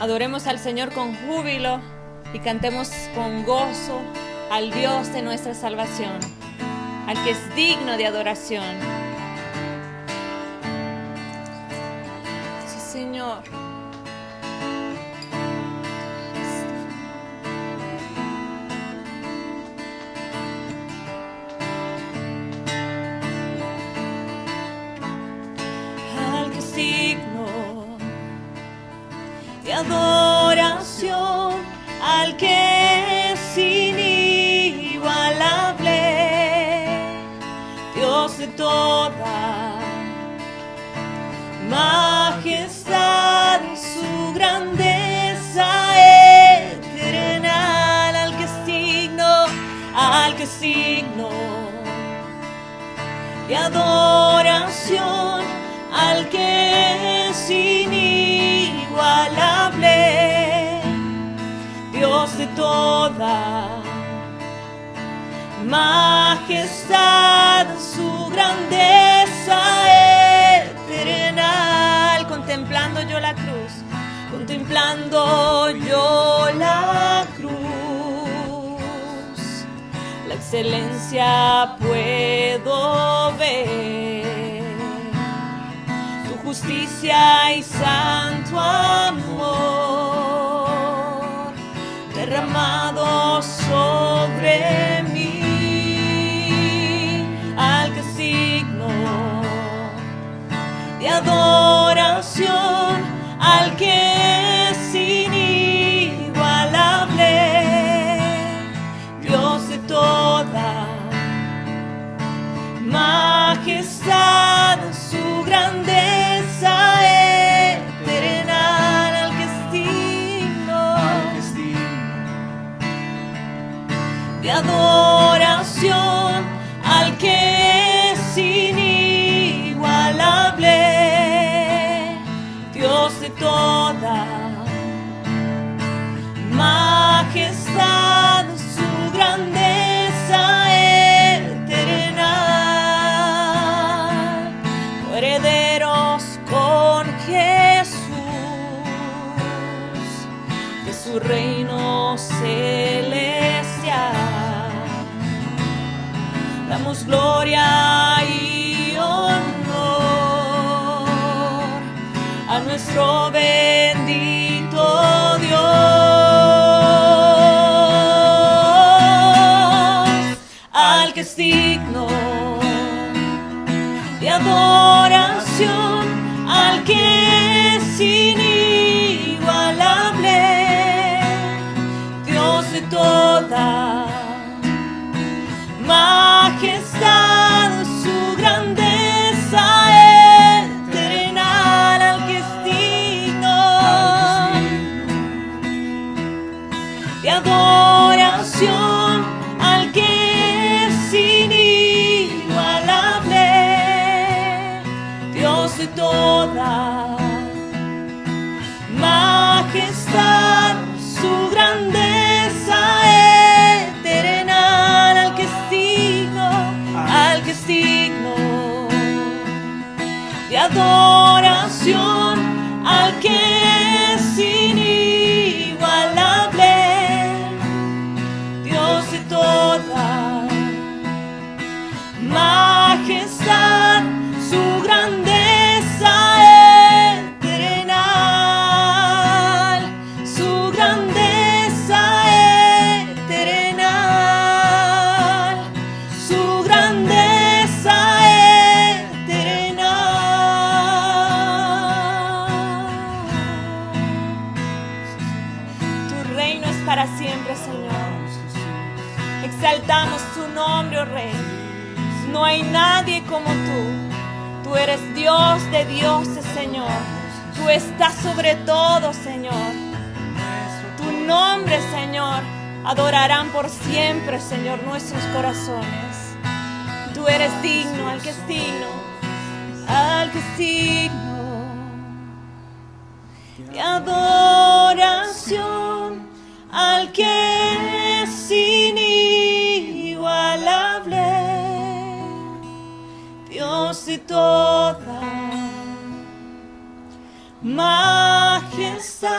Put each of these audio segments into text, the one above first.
Adoremos al Señor con júbilo y cantemos con gozo al Dios de nuestra salvación, al que es digno de adoración. Sí, Señor. Al que es digno de adoración, al que es inigualable, Dios de toda majestad, su grandeza eterna, al que es digno de adoración, al que es inigualable, Dios de toda majestad, su grandeza eterna. Contemplando yo la cruz, la excelencia puedo ver, tu justicia y santo amor derramado sobre mí, al que es digno de adoración, al que es inigualable, Dios de toda majestad, su grandeza eterna, al que es digno de adoración, al que es inigualable, Dios de toda majestad, su grandeza eterna, herederos con Jesús de su reino celestial, damos gloria y honor a nuestro bendito Dios, al que es digno de adoración, al que es inigualable, Dios de toda majestad, su grandeza eterna, al que es digno de adoración, al que es inigualable, Dios de toda majestad, su grandeza eterna, al que es digno de adoración, al que es inigualable, Dios de toda majestad, su grandeza eterna, su grandeza eterna, su grandeza eterna. Tu reino es para siempre, Señor. Exaltamos tu nombre, oh Rey. No hay nadie como tú. Tú eres Dios de dioses, Señor. Tú estás sobre todo, Señor. Tu nombre, Señor, adorarán por siempre, Señor, nuestros corazones. Tú eres digno, al que es digno, al que es digno de adoración, al que es inigualable, Dios de toda majestad,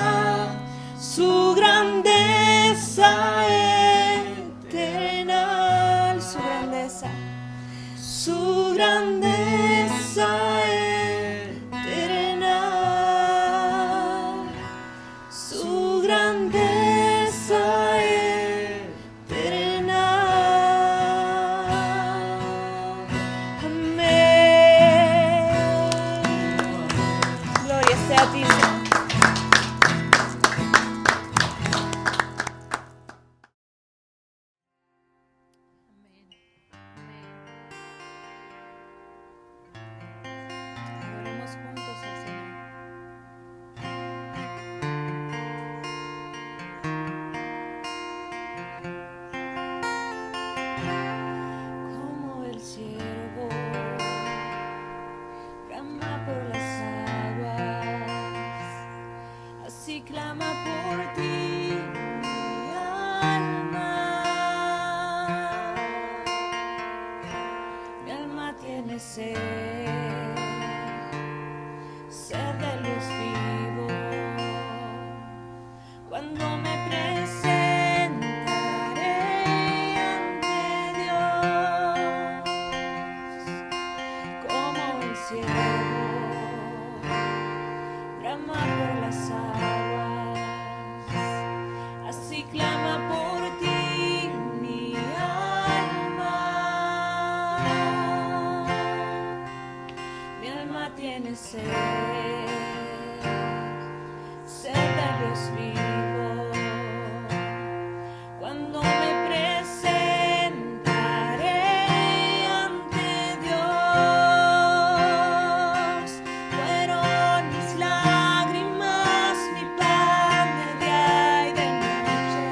a ti, Señor. Adoremos juntos al Señor. Como el ciervo brama por las aguas, así clama por ti mi alma. Mi alma tiene sed de Dios vivo. Cuando me presentaré ante Dios, como el ciervo brama por las aguas, así clama por ti mi alma. Mi alma tiene sed de Dios vivo. Cuando me presentaré ante Dios, fueron mis lágrimas mi pan de día y de noche.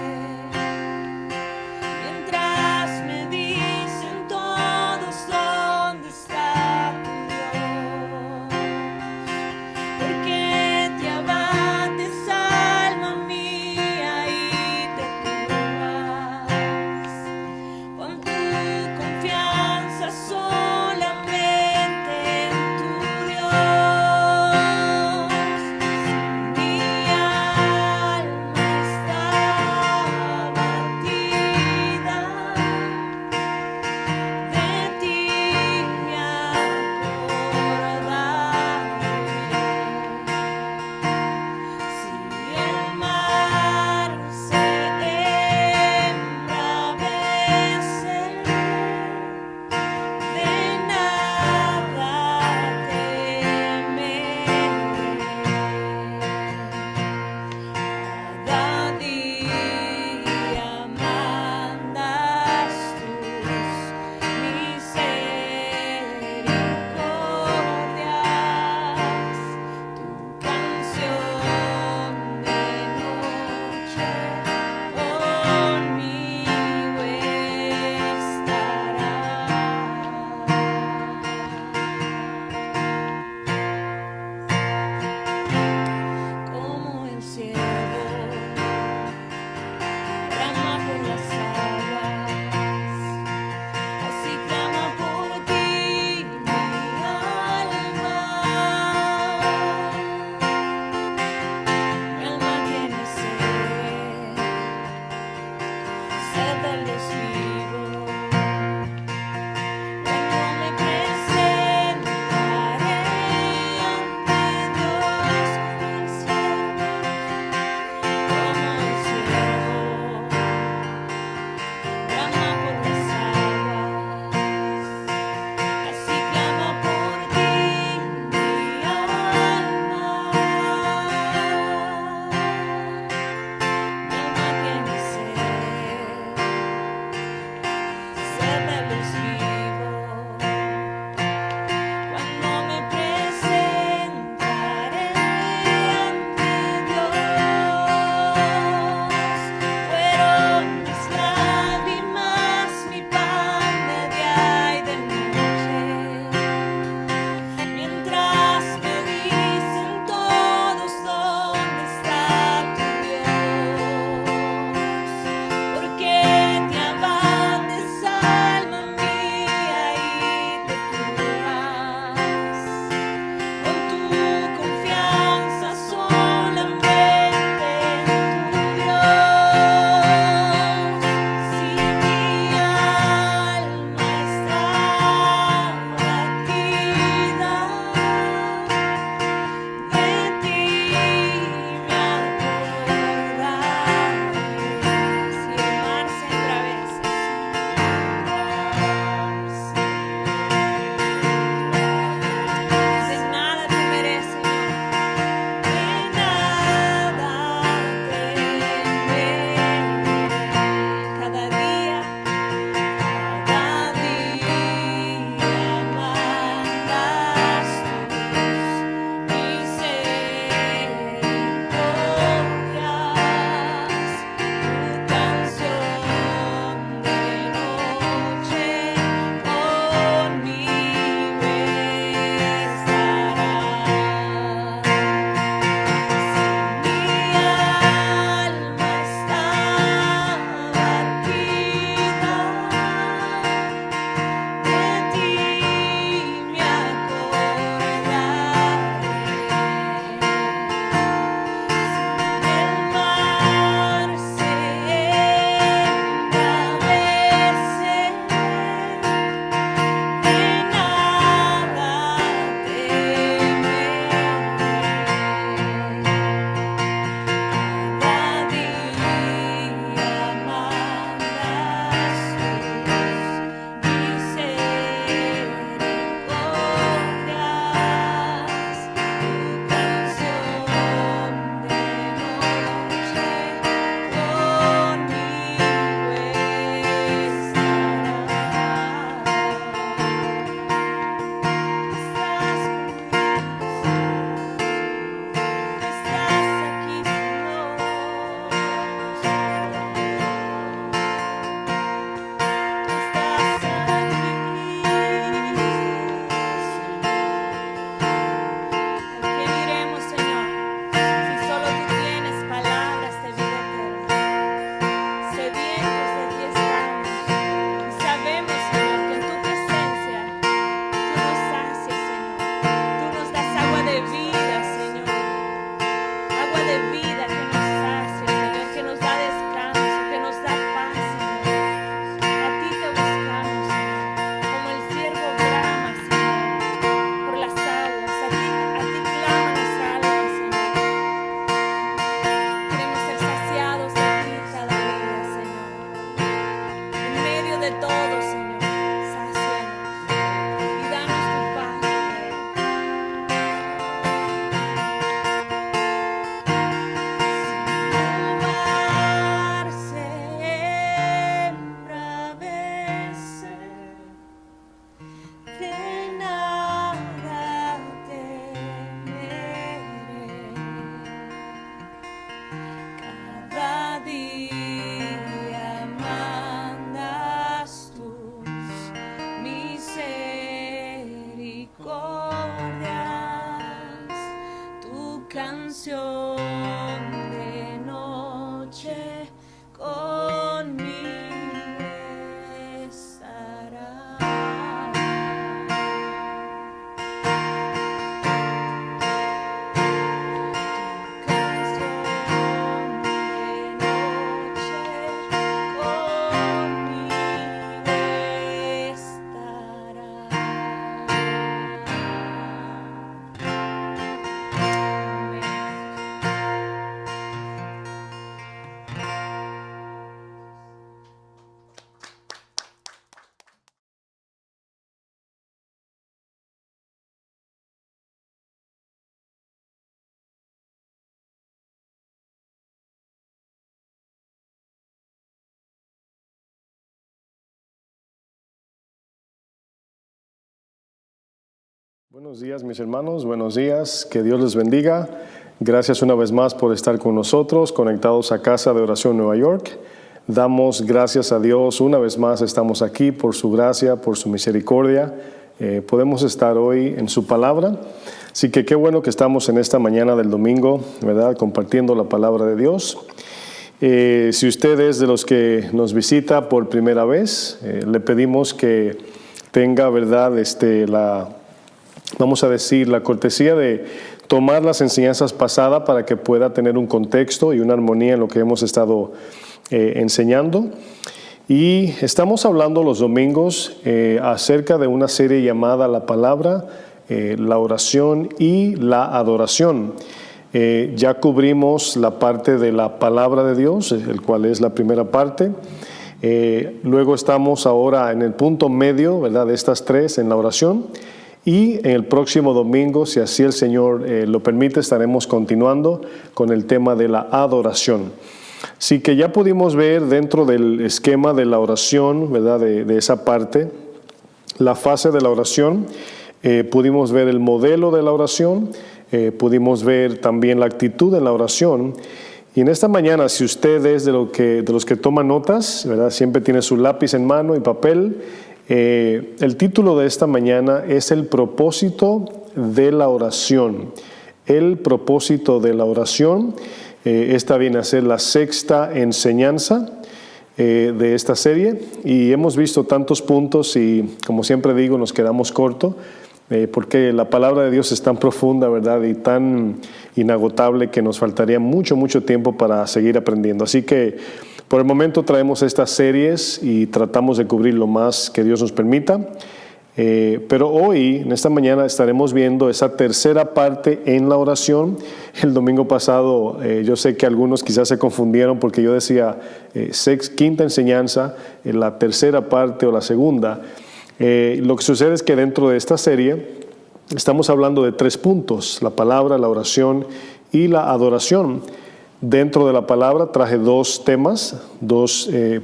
canción de noche conmigo estará. Buenos días, mis hermanos, buenos días, que Dios les bendiga. Gracias una vez más por estar con nosotros, conectados a Casa de Oración Nueva York. Damos gracias a Dios, una vez más estamos aquí por su gracia, por su misericordia. Podemos estar hoy en su palabra, así que qué bueno que estamos en esta mañana del domingo, ¿verdad? Compartiendo la palabra de Dios. Si usted es de los que nos visita por primera vez, le pedimos que tenga, ¿verdad?, vamos a decir, la cortesía de tomar las enseñanzas pasadas para que pueda tener un contexto y una armonía en lo que hemos estado enseñando. Y estamos hablando los domingos acerca de una serie llamada La Palabra, la Oración y la Adoración. Ya cubrimos la parte de la Palabra de Dios, el cual es la primera parte. Luego estamos ahora en el punto medio, ¿verdad?, de estas tres, en la oración. Y en el próximo domingo, si así el Señor lo permite, estaremos continuando con el tema de la adoración. Así que ya pudimos ver dentro del esquema de la oración, ¿verdad?, de esa parte, la fase de la oración. Pudimos ver el modelo de la oración, pudimos ver también la actitud en la oración. Y en esta mañana, si usted es de los que toman notas, ¿verdad?, siempre tiene su lápiz en mano y papel. El título de esta mañana es el propósito de la oración. El propósito de la oración. Esta viene a ser la sexta enseñanza de esta serie. Y hemos visto tantos puntos y, como siempre digo, nos quedamos cortos. Porque la palabra de Dios es tan profunda, ¿verdad?, y tan inagotable que nos faltaría mucho tiempo para seguir aprendiendo. Así que por el momento traemos estas series y tratamos de cubrir lo más que Dios nos permita. Pero hoy, en esta mañana, estaremos viendo esa tercera parte en la oración. El domingo pasado, yo sé que algunos quizás se confundieron porque yo decía quinta enseñanza, la tercera parte o la segunda. Lo que sucede es que dentro de esta serie estamos hablando de 3 puntos: la palabra, la oración y la adoración. Dentro de la palabra traje 2 temas,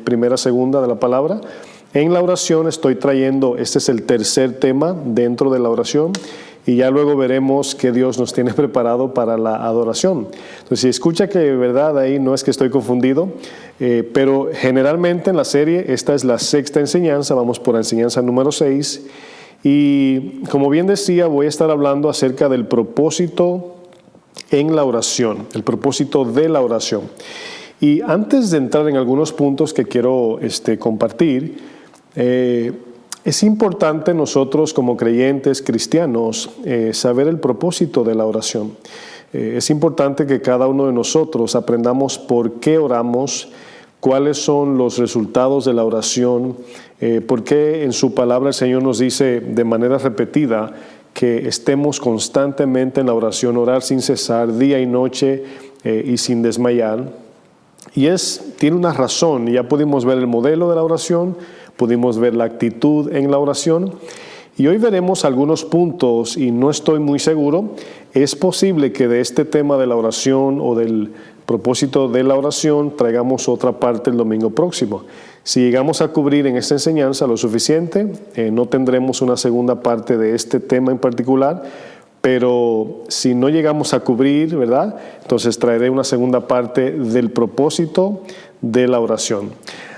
primera, segunda de la palabra. En la oración estoy trayendo, este es el tercer tema dentro de la oración, y ya luego veremos qué Dios nos tiene preparado para la adoración. Entonces, si escucha que de verdad ahí no es que estoy confundido, pero generalmente en la serie esta es la sexta enseñanza, vamos por la enseñanza número 6, y como bien decía, voy a estar hablando acerca del propósito en la oración, el propósito de la oración. Y antes de entrar en algunos puntos que quiero compartir, es importante nosotros como creyentes cristianos saber el propósito de la oración. Es importante que cada uno de nosotros aprendamos por qué oramos, cuáles son los resultados de la oración, por qué en su palabra el Señor nos dice de manera repetida que estemos constantemente en la oración, orar sin cesar, día y noche y sin desmayar. Y tiene una razón. Ya pudimos ver el modelo de la oración, pudimos ver la actitud en la oración. Y hoy veremos algunos puntos y no estoy muy seguro. Es posible que de este tema de la oración o del propósito de la oración traigamos otra parte el domingo próximo. Si llegamos a cubrir en esta enseñanza lo suficiente, no tendremos una segunda parte de este tema en particular, pero si no llegamos a cubrir, ¿verdad?, entonces traeré una segunda parte del propósito de la oración.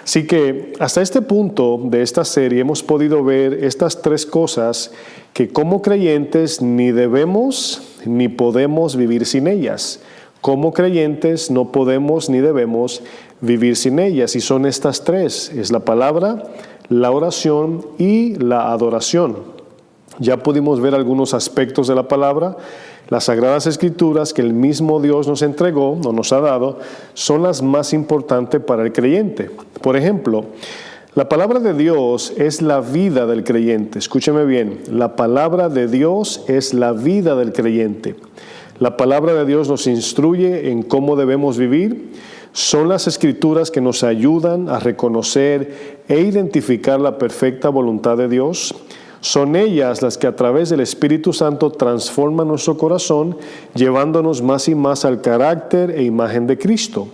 Así que hasta este punto de esta serie hemos podido ver estas tres cosas que como creyentes ni debemos ni podemos vivir sin ellas. Como creyentes no podemos ni debemos vivir sin ellas, y son estas tres: es la palabra, la oración y la adoración. Ya pudimos ver algunos aspectos de la palabra. Las Sagradas Escrituras que el mismo Dios nos entregó o nos ha dado son las más importantes para el creyente. Por ejemplo, la palabra de Dios es la vida del creyente. Escúcheme bien, la palabra de Dios es la vida del creyente. La palabra de Dios nos instruye en cómo debemos vivir. Son las Escrituras que nos ayudan a reconocer e identificar la perfecta voluntad de Dios. Son ellas las que a través del Espíritu Santo transforman nuestro corazón, llevándonos más y más al carácter e imagen de Cristo.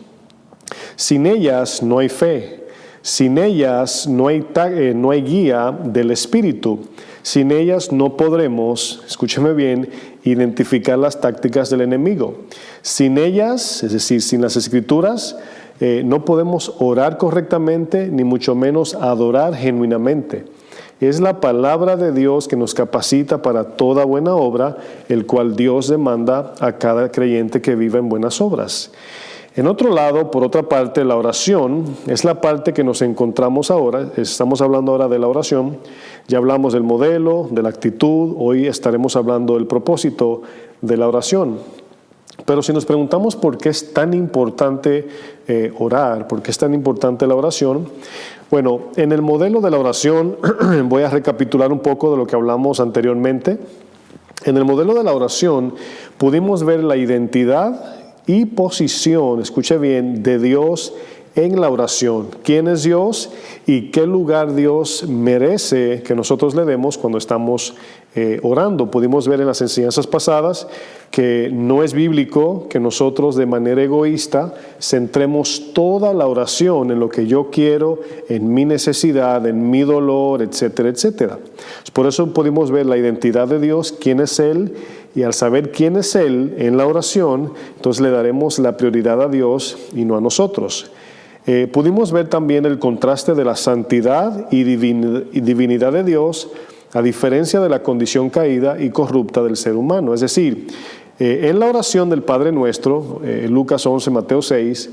Sin ellas no hay fe. Sin ellas no hay guía del Espíritu. Sin ellas no podremos, escúcheme bien, identificar las tácticas del enemigo. Sin ellas, es decir, sin las Escrituras, no podemos orar correctamente, ni mucho menos adorar genuinamente. Es la palabra de Dios que nos capacita para toda buena obra, el cual Dios demanda a cada creyente que viva en buenas obras. En otro lado, por otra parte, la oración es la parte que nos encontramos ahora. Estamos hablando ahora de la oración. Ya hablamos del modelo, de la actitud. Hoy estaremos hablando del propósito de la oración. Pero si nos preguntamos por qué es tan importante orar, por qué es tan importante la oración, bueno, en el modelo de la oración, voy a recapitular un poco de lo que hablamos anteriormente. En el modelo de la oración pudimos ver la identidad y posición, escuche bien, de Dios en la oración. ¿Quién es Dios y qué lugar Dios merece que nosotros le demos cuando estamos orando? Pudimos ver en las enseñanzas pasadas que no es bíblico que nosotros de manera egoísta centremos toda la oración en lo que yo quiero, en mi necesidad, en mi dolor, etcétera, etcétera. Por eso pudimos ver la identidad de Dios, quién es Él, y al saber quién es Él en la oración, entonces le daremos la prioridad a Dios y no a nosotros. Pudimos ver también el contraste de la santidad y divinidad de Dios, a diferencia de la condición caída y corrupta del ser humano. Es decir, en la oración del Padre Nuestro, Lucas 11, Mateo 6,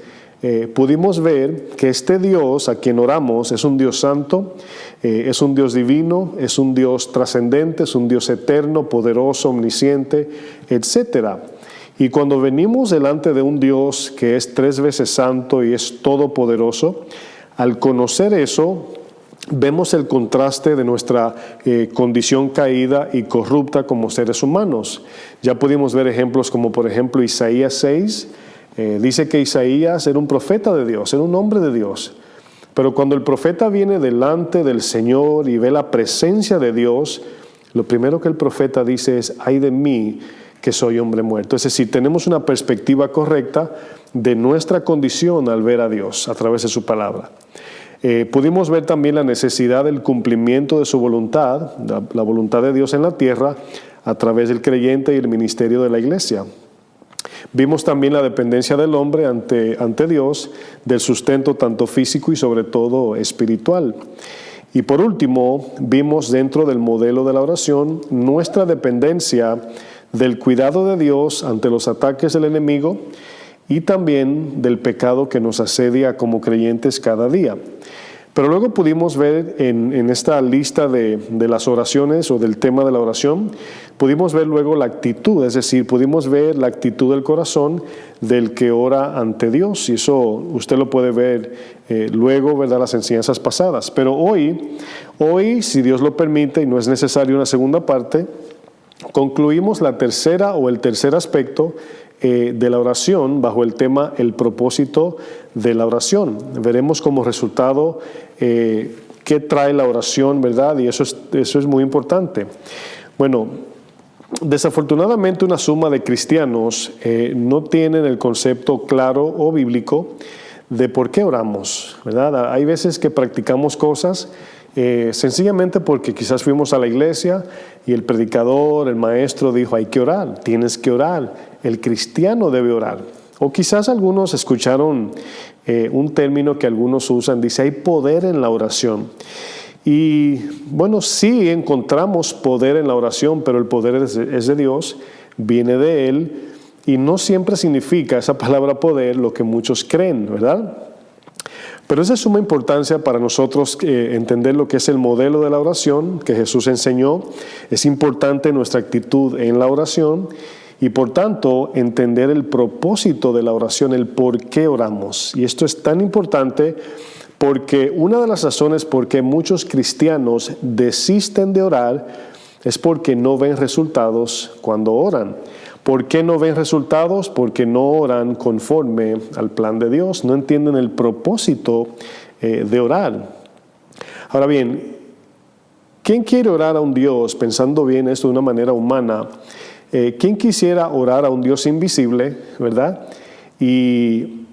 pudimos ver que este Dios a quien oramos es un Dios santo, es un Dios divino, es un Dios trascendente, es un Dios eterno, poderoso, omnisciente, etcétera. Y cuando venimos delante de un Dios que es 3 veces santo y es todopoderoso, al conocer eso, vemos el contraste de nuestra condición caída y corrupta como seres humanos. Ya pudimos ver ejemplos como por ejemplo Isaías 6, dice que Isaías era un profeta de Dios, era un hombre de Dios. Pero cuando el profeta viene delante del Señor y ve la presencia de Dios, lo primero que el profeta dice es: ay de mí, que soy hombre muerto. Es decir, tenemos una perspectiva correcta de nuestra condición al ver a Dios a través de su palabra. Pudimos ver también la necesidad del cumplimiento de su voluntad, la voluntad de Dios en la tierra, a través del creyente y el ministerio de la iglesia. Vimos también la dependencia del hombre ante Dios, del sustento tanto físico y sobre todo espiritual. Y por último, vimos dentro del modelo de la oración nuestra dependencia del cuidado de Dios ante los ataques del enemigo y también del pecado que nos asedia como creyentes cada día. Pero luego pudimos ver en esta lista de las oraciones o del tema de la oración, pudimos ver luego la actitud, es decir, pudimos ver la actitud del corazón del que ora ante Dios, y eso usted lo puede ver luego, ¿verdad?, las enseñanzas pasadas. Pero hoy, si Dios lo permite y no es necesario una segunda parte, concluimos la tercera o el tercer aspecto de la oración bajo el tema el propósito de la oración. Veremos como resultado qué trae la oración, ¿verdad? Y eso es muy importante. Bueno, desafortunadamente una suma de cristianos no tienen el concepto claro o bíblico de por qué oramos, ¿verdad? Hay veces que practicamos cosas sencillamente porque quizás fuimos a la iglesia y el predicador, el maestro dijo: hay que orar, tienes que orar, el cristiano debe orar. O quizás algunos escucharon un término que algunos usan, dice, hay poder en la oración. Y bueno, sí encontramos poder en la oración, pero el poder es de Dios, viene de Él, y no siempre significa esa palabra poder lo que muchos creen, ¿verdad? Pero es de suma importancia para nosotros entender lo que es el modelo de la oración que Jesús enseñó. Es importante nuestra actitud en la oración y por tanto entender el propósito de la oración, el por qué oramos. Y esto es tan importante porque una de las razones por qué muchos cristianos desisten de orar es porque no ven resultados cuando oran. ¿Por qué no ven resultados? Porque no oran conforme al plan de Dios, no entienden el propósito de orar. Ahora bien, ¿quién quiere orar a un Dios, pensando bien esto de una manera humana? ¿Quién quisiera orar a un Dios invisible, verdad? Y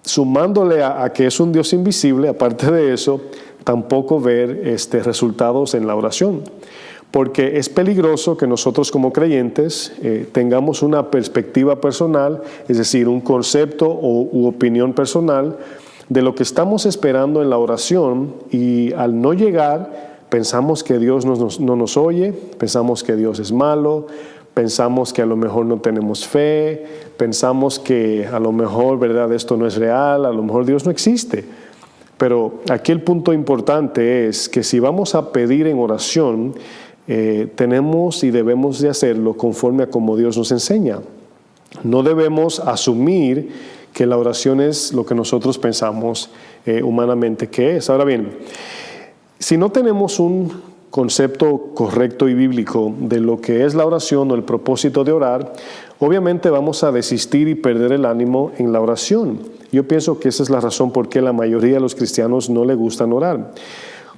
sumándole a que es un Dios invisible, aparte de eso, tampoco ver resultados en la oración. Porque es peligroso que nosotros como creyentes tengamos una perspectiva personal, es decir, un concepto u opinión personal de lo que estamos esperando en la oración y al no llegar pensamos que Dios no nos oye, pensamos que Dios es malo, pensamos que a lo mejor no tenemos fe, pensamos que a lo mejor, ¿verdad?, esto no es real, a lo mejor Dios no existe. Pero aquí el punto importante es que si vamos a pedir en oración, tenemos y debemos de hacerlo conforme a como Dios nos enseña. No debemos asumir que la oración es lo que nosotros pensamos humanamente que es. Ahora bien, si no tenemos un concepto correcto y bíblico de lo que es la oración o el propósito de orar, obviamente vamos a desistir y perder el ánimo en la oración. Yo pienso que esa es la razón por qué la mayoría de los cristianos no le gustan orar.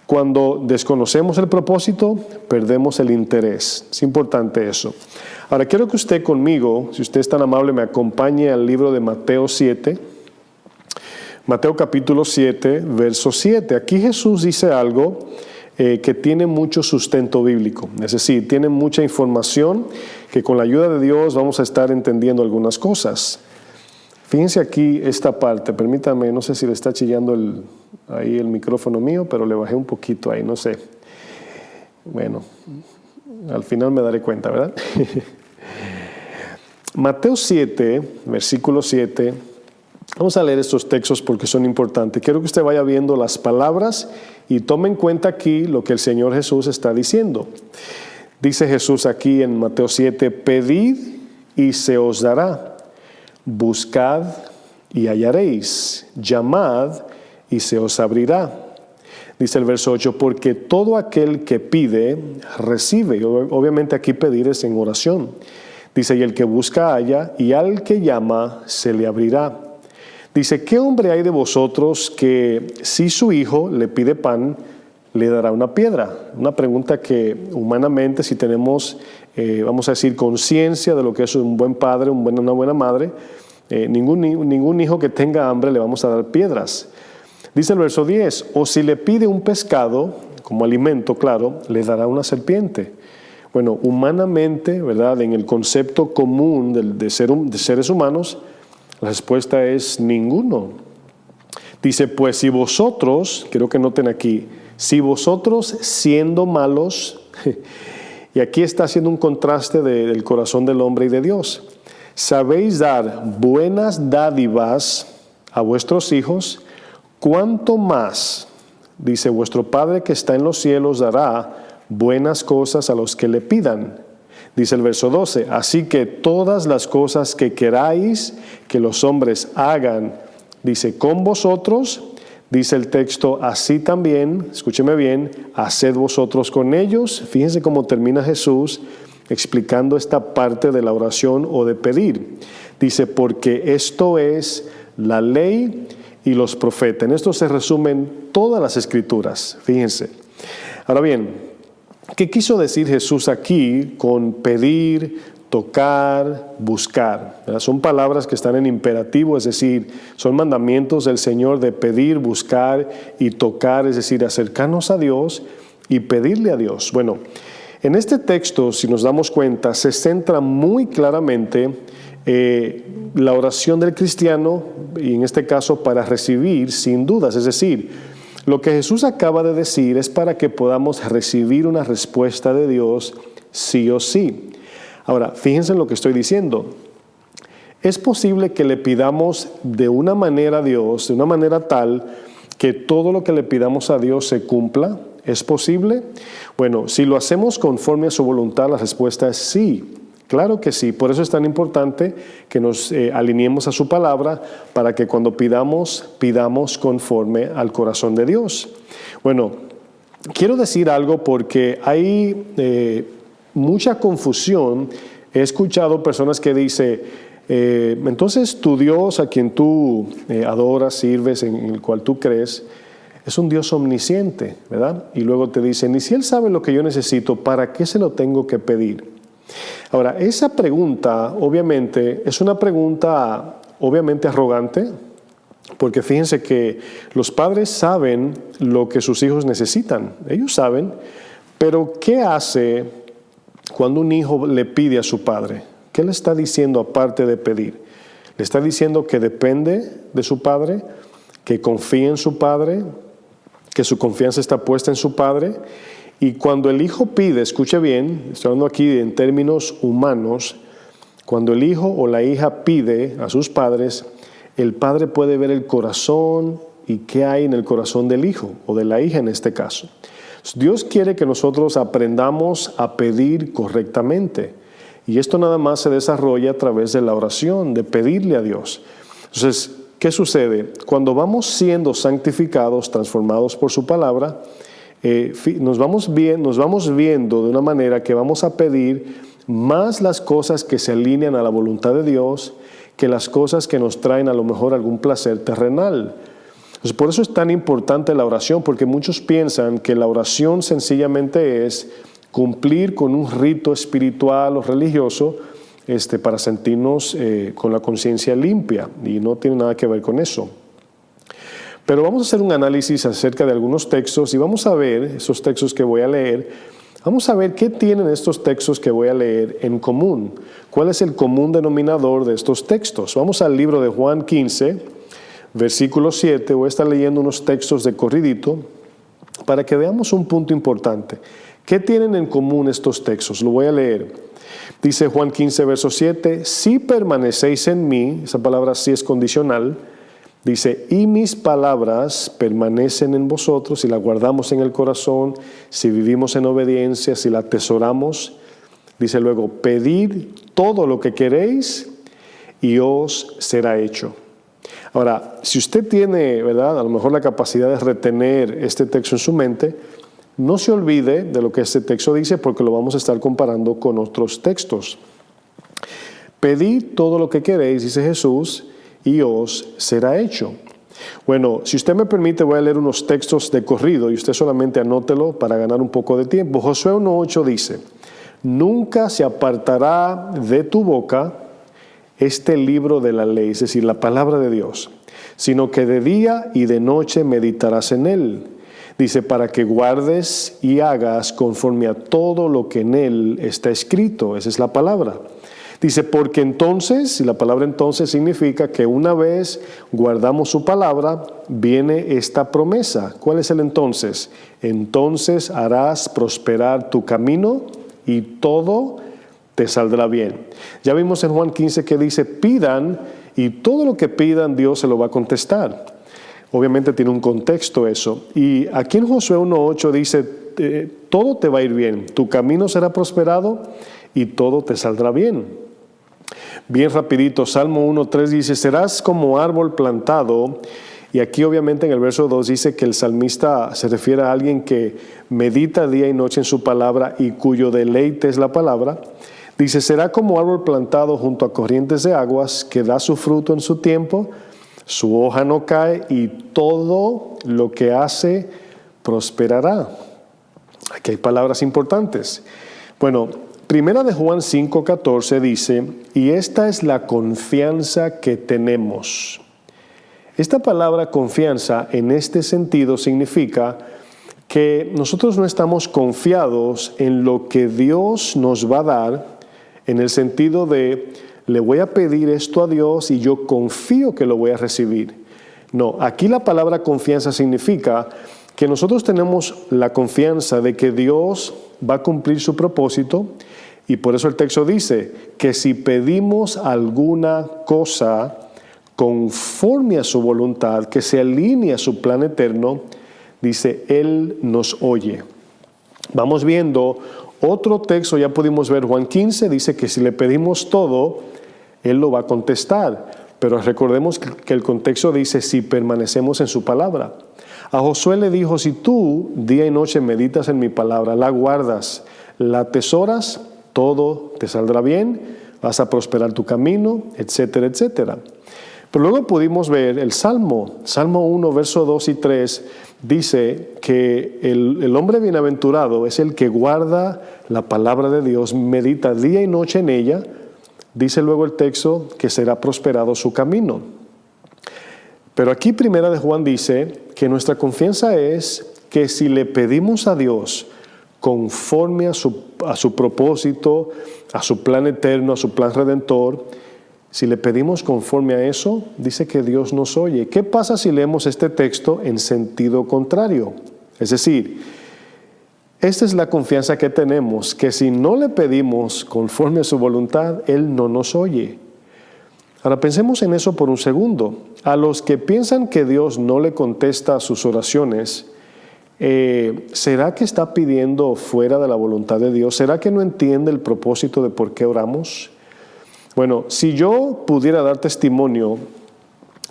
Cuando desconocemos el propósito, perdemos el interés. Es importante eso. Ahora, quiero que usted conmigo, si usted es tan amable, me acompañe al libro de Mateo 7. Mateo capítulo 7, verso 7. Aquí Jesús dice algo que tiene mucho sustento bíblico. Es decir, tiene mucha información que con la ayuda de Dios vamos a estar entendiendo algunas cosas. Fíjense aquí esta parte, permítame, no sé si le está chillando ahí el micrófono mío, pero le bajé un poquito ahí, no sé. Bueno, al final me daré cuenta, ¿verdad? Mateo 7, versículo 7, vamos a leer estos textos porque son importantes. Quiero que usted vaya viendo las palabras y tome en cuenta aquí lo que el Señor Jesús está diciendo. Dice Jesús aquí en Mateo 7, pedid y se os dará. Buscad y hallaréis, llamad y se os abrirá. Dice el verso 8, porque todo aquel que pide, recibe. Obviamente aquí pedir es en oración. Dice, y el que busca halla, y al que llama se le abrirá. Dice, ¿qué hombre hay de vosotros que si su hijo le pide pan, le dará una piedra? Una pregunta que humanamente, si tenemos, vamos a decir, conciencia de lo que es un buen padre, una buena madre, ningún hijo que tenga hambre le vamos a dar piedras. Dice el verso 10, o si le pide un pescado, como alimento, claro, le dará una serpiente. Bueno, humanamente, ¿verdad?, en el concepto común de seres humanos, la respuesta es ninguno. Dice, pues si vosotros, quiero que noten aquí, si vosotros siendo malos, y aquí está haciendo un contraste del corazón del hombre y de Dios, sabéis dar buenas dádivas a vuestros hijos, ¿cuánto más, dice, vuestro Padre que está en los cielos dará buenas cosas a los que le pidan? Dice el verso 12, así que todas las cosas que queráis que los hombres hagan, dice, con vosotros, dice el texto, así también, escúcheme bien, haced vosotros con ellos. Fíjense cómo termina Jesús explicando esta parte de la oración o de pedir. Dice, porque esto es la ley y los profetas. En esto se resumen todas las escrituras, fíjense. Ahora bien, ¿qué quiso decir Jesús aquí con pedir, tocar, buscar? ¿Verdad? Son palabras que están en imperativo, es decir, son mandamientos del Señor de pedir, buscar y tocar, es decir, acercarnos a Dios y pedirle a Dios. Bueno, en este texto, si nos damos cuenta, se centra muy claramente la oración del cristiano, y en este caso para recibir sin dudas, es decir, lo que Jesús acaba de decir es para que podamos recibir una respuesta de Dios sí o sí. Ahora, fíjense en lo que estoy diciendo. Es posible que le pidamos de una manera a Dios, de una manera tal que todo lo que le pidamos a Dios se cumpla. ¿Es posible? Bueno, si lo hacemos conforme a su voluntad, la respuesta es sí. Claro que sí. Por eso es tan importante que nos alineemos a su palabra para que cuando pidamos conforme al corazón de Dios. Bueno, quiero decir algo porque hay mucha confusión. He escuchado personas que dicen, entonces tu Dios a quien tú adoras, sirves, en el cual tú crees, es un Dios omnisciente, ¿verdad? Y luego te dicen, y si Él sabe lo que yo necesito, ¿para qué se lo tengo que pedir? Ahora, esa pregunta obviamente es una pregunta obviamente arrogante, porque fíjense que los padres saben lo que sus hijos necesitan, ellos saben, pero ¿qué hace cuando un hijo le pide a su padre? ¿Qué le está diciendo aparte de pedir? Le está diciendo que depende de su padre, que confía en su padre, que su confianza está puesta en su padre. Y cuando el hijo pide, escuche bien, estoy hablando aquí en términos humanos, cuando el hijo o la hija pide a sus padres, el padre puede ver el corazón y qué hay en el corazón del hijo o de la hija en este caso. Dios quiere que nosotros aprendamos a pedir correctamente. Y esto nada más se desarrolla a través de la oración, de pedirle a Dios. Entonces, ¿qué sucede? Cuando vamos siendo santificados, transformados por su palabra, nos vamos viendo de una manera que vamos a pedir más las cosas que se alinean a la voluntad de Dios que las cosas que nos traen a lo mejor algún placer terrenal. Entonces, por eso es tan importante la oración, porque muchos piensan que la oración sencillamente es cumplir con un rito espiritual o religioso para sentirnos con la conciencia limpia, y no tiene nada que ver con eso. Pero vamos a hacer un análisis acerca de algunos textos y vamos a ver esos textos que voy a leer. Vamos a ver qué tienen estos textos que voy a leer en común. ¿Cuál es el común denominador de estos textos? Vamos al libro de Juan 15, versículo 7. Voy a estar leyendo unos textos de corridito para que veamos un punto importante. ¿Qué tienen en común estos textos? Lo voy a leer. Dice Juan 15, verso 7, si permanecéis en mí, esa palabra sí es condicional, dice, y mis palabras permanecen en vosotros, si la guardamos en el corazón, si vivimos en obediencia, si la atesoramos, dice luego, pedid todo lo que queréis y os será hecho. Ahora, si usted tiene, ¿verdad?, a lo mejor la capacidad de retener este texto en su mente, no se olvide de lo que este texto dice porque lo vamos a estar comparando con otros textos. Pedid todo lo que queréis, dice Jesús, y os será hecho. Bueno, si usted me permite, voy a leer unos textos de corrido y usted solamente anótelo para ganar un poco de tiempo. Josué 1:8 dice, nunca se apartará de tu boca este libro de la ley, es decir, la palabra de Dios, sino que de día y de noche meditarás en él. Dice, para que guardes y hagas conforme a todo lo que en él está escrito. Esa es la palabra. Dice, porque entonces, y la palabra entonces significa que una vez guardamos su palabra, viene esta promesa. ¿Cuál es el entonces? Entonces harás prosperar tu camino y todo te saldrá bien. Ya vimos en Juan 15 que dice, pidan y todo lo que pidan Dios se lo va a contestar. Obviamente tiene un contexto eso. Y aquí en Josué 1:8 dice, todo te va a ir bien, tu camino será prosperado y todo te saldrá bien. Bien rapidito, Salmo 1:3 dice, serás como árbol plantado. Y aquí obviamente en el verso 2 dice que el salmista se refiere a alguien que medita día y noche en su palabra y cuyo deleite es la palabra. Dice, será como árbol plantado junto a corrientes de aguas que da su fruto en su tiempo, su hoja no cae y todo lo que hace prosperará. Aquí hay palabras importantes. Bueno, Primera de Juan 5:14 dice, y esta es la confianza que tenemos. Esta palabra confianza en este sentido significa que nosotros no estamos confiados en lo que Dios nos va a dar, en el sentido de le voy a pedir esto a Dios y yo confío que lo voy a recibir. No, aquí la palabra confianza significa que nosotros tenemos la confianza de que Dios va a cumplir su propósito, y por eso el texto dice que si pedimos alguna cosa conforme a su voluntad, que se alinee a su plan eterno, dice, Él nos oye. Vamos viendo otro texto, ya pudimos ver Juan 15, dice que si le pedimos todo, Él lo va a contestar. Pero recordemos que el contexto dice, si permanecemos en su palabra. A Josué le dijo, si tú día y noche meditas en mi palabra, la guardas, la atesoras, todo te saldrá bien, vas a prosperar tu camino, etcétera, etcétera. Pero luego pudimos ver el Salmo 1, verso 2 y 3, dice que el hombre bienaventurado es el que guarda la palabra de Dios, medita día y noche en ella. Dice luego el texto que será prosperado su camino. Pero aquí Primera de Juan dice que nuestra confianza es que si le pedimos a Dios conforme a su propósito, a su plan eterno, a su plan redentor, si le pedimos conforme a eso, dice que Dios nos oye. ¿Qué pasa si leemos este texto en sentido contrario? Es decir, esta es la confianza que tenemos, que si no le pedimos conforme a su voluntad, Él no nos oye. Ahora pensemos en eso por un segundo. A los que piensan que Dios no le contesta a sus oraciones, ¿será que está pidiendo fuera de la voluntad de Dios? ¿Será que no entiende el propósito de por qué oramos? Bueno, si yo pudiera dar testimonio,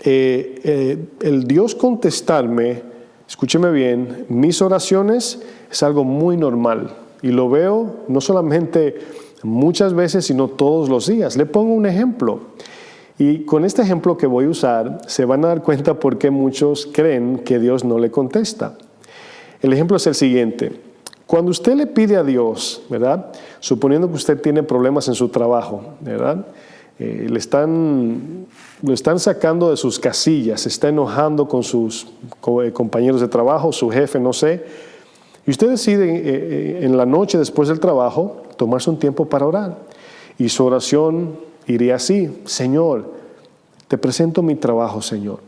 el Dios contestarme, escúcheme bien, mis oraciones es algo muy normal y lo veo no solamente muchas veces, sino todos los días. Le pongo un ejemplo y con este ejemplo que voy a usar se van a dar cuenta por qué muchos creen que Dios no le contesta. El ejemplo es el siguiente. Cuando usted le pide a Dios, ¿verdad? Suponiendo que usted tiene problemas en su trabajo, ¿verdad? Lo están sacando de sus casillas, se está enojando con sus compañeros de trabajo, su jefe, no sé. Y usted decide en la noche después del trabajo tomarse un tiempo para orar. Y su oración iría así: Señor, te presento mi trabajo, Señor.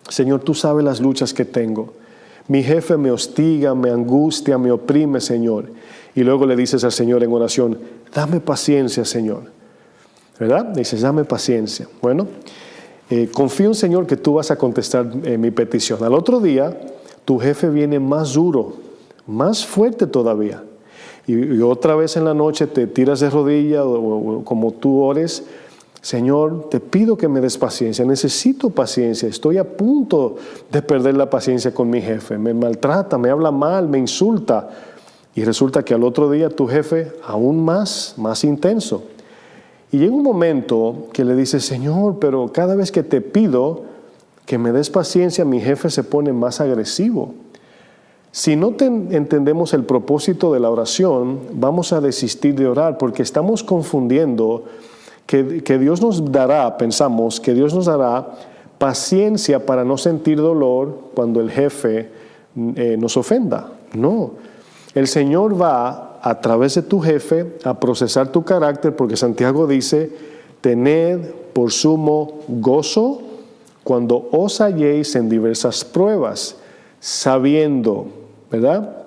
Señor, tú sabes las luchas que tengo. Mi jefe me hostiga, me angustia, me oprime, Señor. Y luego le dices al Señor en oración, dame paciencia, Señor. ¿Verdad? Dices, dame paciencia. Bueno, confío en Señor que tú vas a contestar mi petición. Al otro día, tu jefe viene más duro, más fuerte todavía. Y otra vez en la noche te tiras de rodillas o como tú ores, Señor, te pido que me des paciencia, necesito paciencia, estoy a punto de perder la paciencia con mi jefe, me maltrata, me habla mal, me insulta. Y resulta que al otro día tu jefe aún más intenso. Y llega un momento que le dices, Señor, pero cada vez que te pido que me des paciencia, mi jefe se pone más agresivo. Si no entendemos el propósito de la oración, vamos a desistir de orar porque estamos confundiendo que Dios nos dará, pensamos que Dios nos dará paciencia para no sentir dolor cuando el jefe nos ofenda. No, el Señor va a través de tu jefe a procesar tu carácter, porque Santiago dice, tened por sumo gozo cuando os halléis en diversas pruebas, sabiendo, ¿verdad?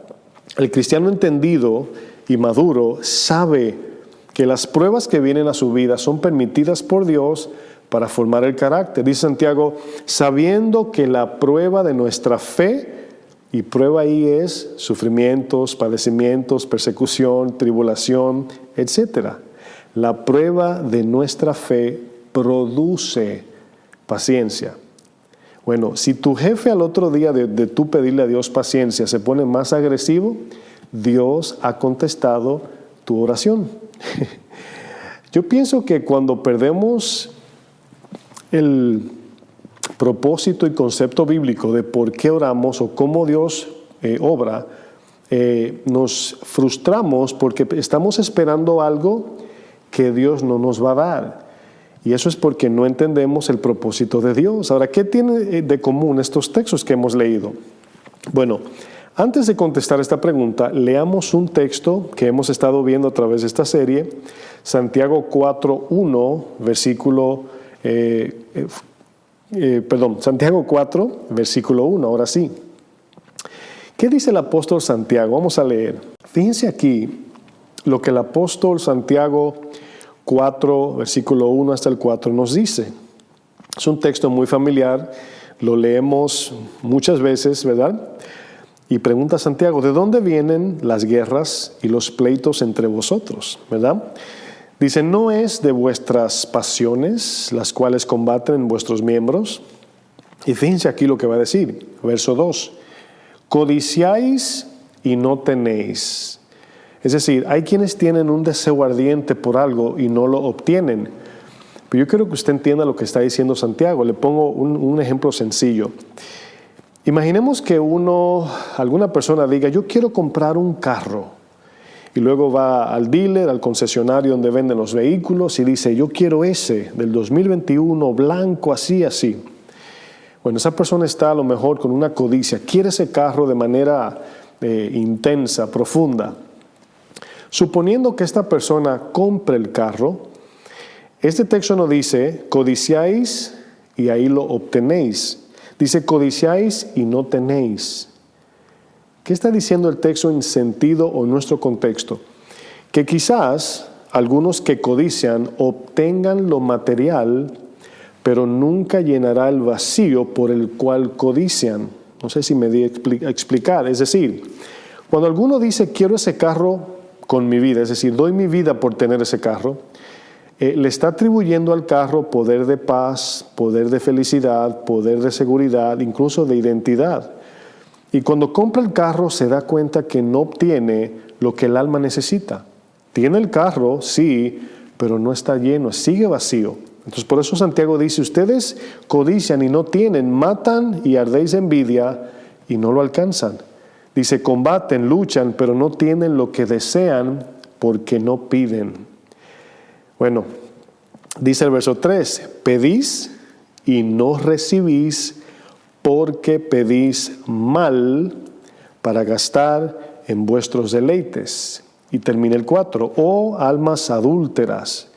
El cristiano entendido y maduro sabe que las pruebas que vienen a su vida son permitidas por Dios para formar el carácter. Dice Santiago, sabiendo que la prueba de nuestra fe, y prueba ahí es sufrimientos, padecimientos, persecución, tribulación, etc. La prueba de nuestra fe produce paciencia. Bueno, si tu jefe al otro día de tú pedirle a Dios paciencia se pone más agresivo, Dios ha contestado tu oración. Yo pienso que cuando perdemos el propósito y concepto bíblico de por qué oramos o cómo Dios obra, nos frustramos porque estamos esperando algo que Dios no nos va a dar. Y eso es porque no entendemos el propósito de Dios. Ahora, ¿qué tienen de común estos textos que hemos leído? Bueno, Antes de contestar esta pregunta, leamos un texto que hemos estado viendo a través de esta serie, Santiago 4:1, Santiago 4, versículo 1, ahora sí. ¿Qué dice el apóstol Santiago? Vamos a leer. Fíjense aquí lo que el apóstol Santiago 4, versículo 1 hasta el 4 nos dice. Es un texto muy familiar, lo leemos muchas veces, ¿verdad? Y pregunta Santiago, ¿de dónde vienen las guerras y los pleitos entre vosotros? ¿Verdad? Dice, ¿no es de vuestras pasiones las cuales combaten en vuestros miembros? Y fíjense aquí lo que va a decir, verso 2. Codiciáis y no tenéis. Es decir, hay quienes tienen un deseo ardiente por algo y no lo obtienen. Pero yo quiero que usted entienda lo que está diciendo Santiago. Le pongo un ejemplo sencillo. Imaginemos que alguna persona diga, yo quiero comprar un carro. Y luego va al dealer, al concesionario donde venden los vehículos y dice, yo quiero ese del 2021, blanco, así, así. Bueno, esa persona está a lo mejor con una codicia, quiere ese carro de manera intensa, profunda. Suponiendo que esta persona compre el carro, este texto no dice, codiciáis y ahí lo obtenéis. Dice, codiciáis y no tenéis. ¿Qué está diciendo el texto en sentido o en nuestro contexto? Que quizás algunos que codician obtengan lo material, pero nunca llenará el vacío por el cual codician. No sé si me di a explicar. Es decir, cuando alguno dice, quiero ese carro con mi vida, es decir, doy mi vida por tener ese carro, le está atribuyendo al carro poder de paz, poder de felicidad, poder de seguridad, incluso de identidad. Y cuando compra el carro se da cuenta que no obtiene lo que el alma necesita. Tiene el carro, sí, pero no está lleno, sigue vacío. Entonces por eso Santiago dice, ustedes codician y no tienen, matan y ardéis de envidia y no lo alcanzan. Dice, combaten, luchan, pero no tienen lo que desean porque no piden. Bueno, dice el verso 3, pedís y no recibís porque pedís mal para gastar en vuestros deleites. Y termina el 4, oh almas adúlteras,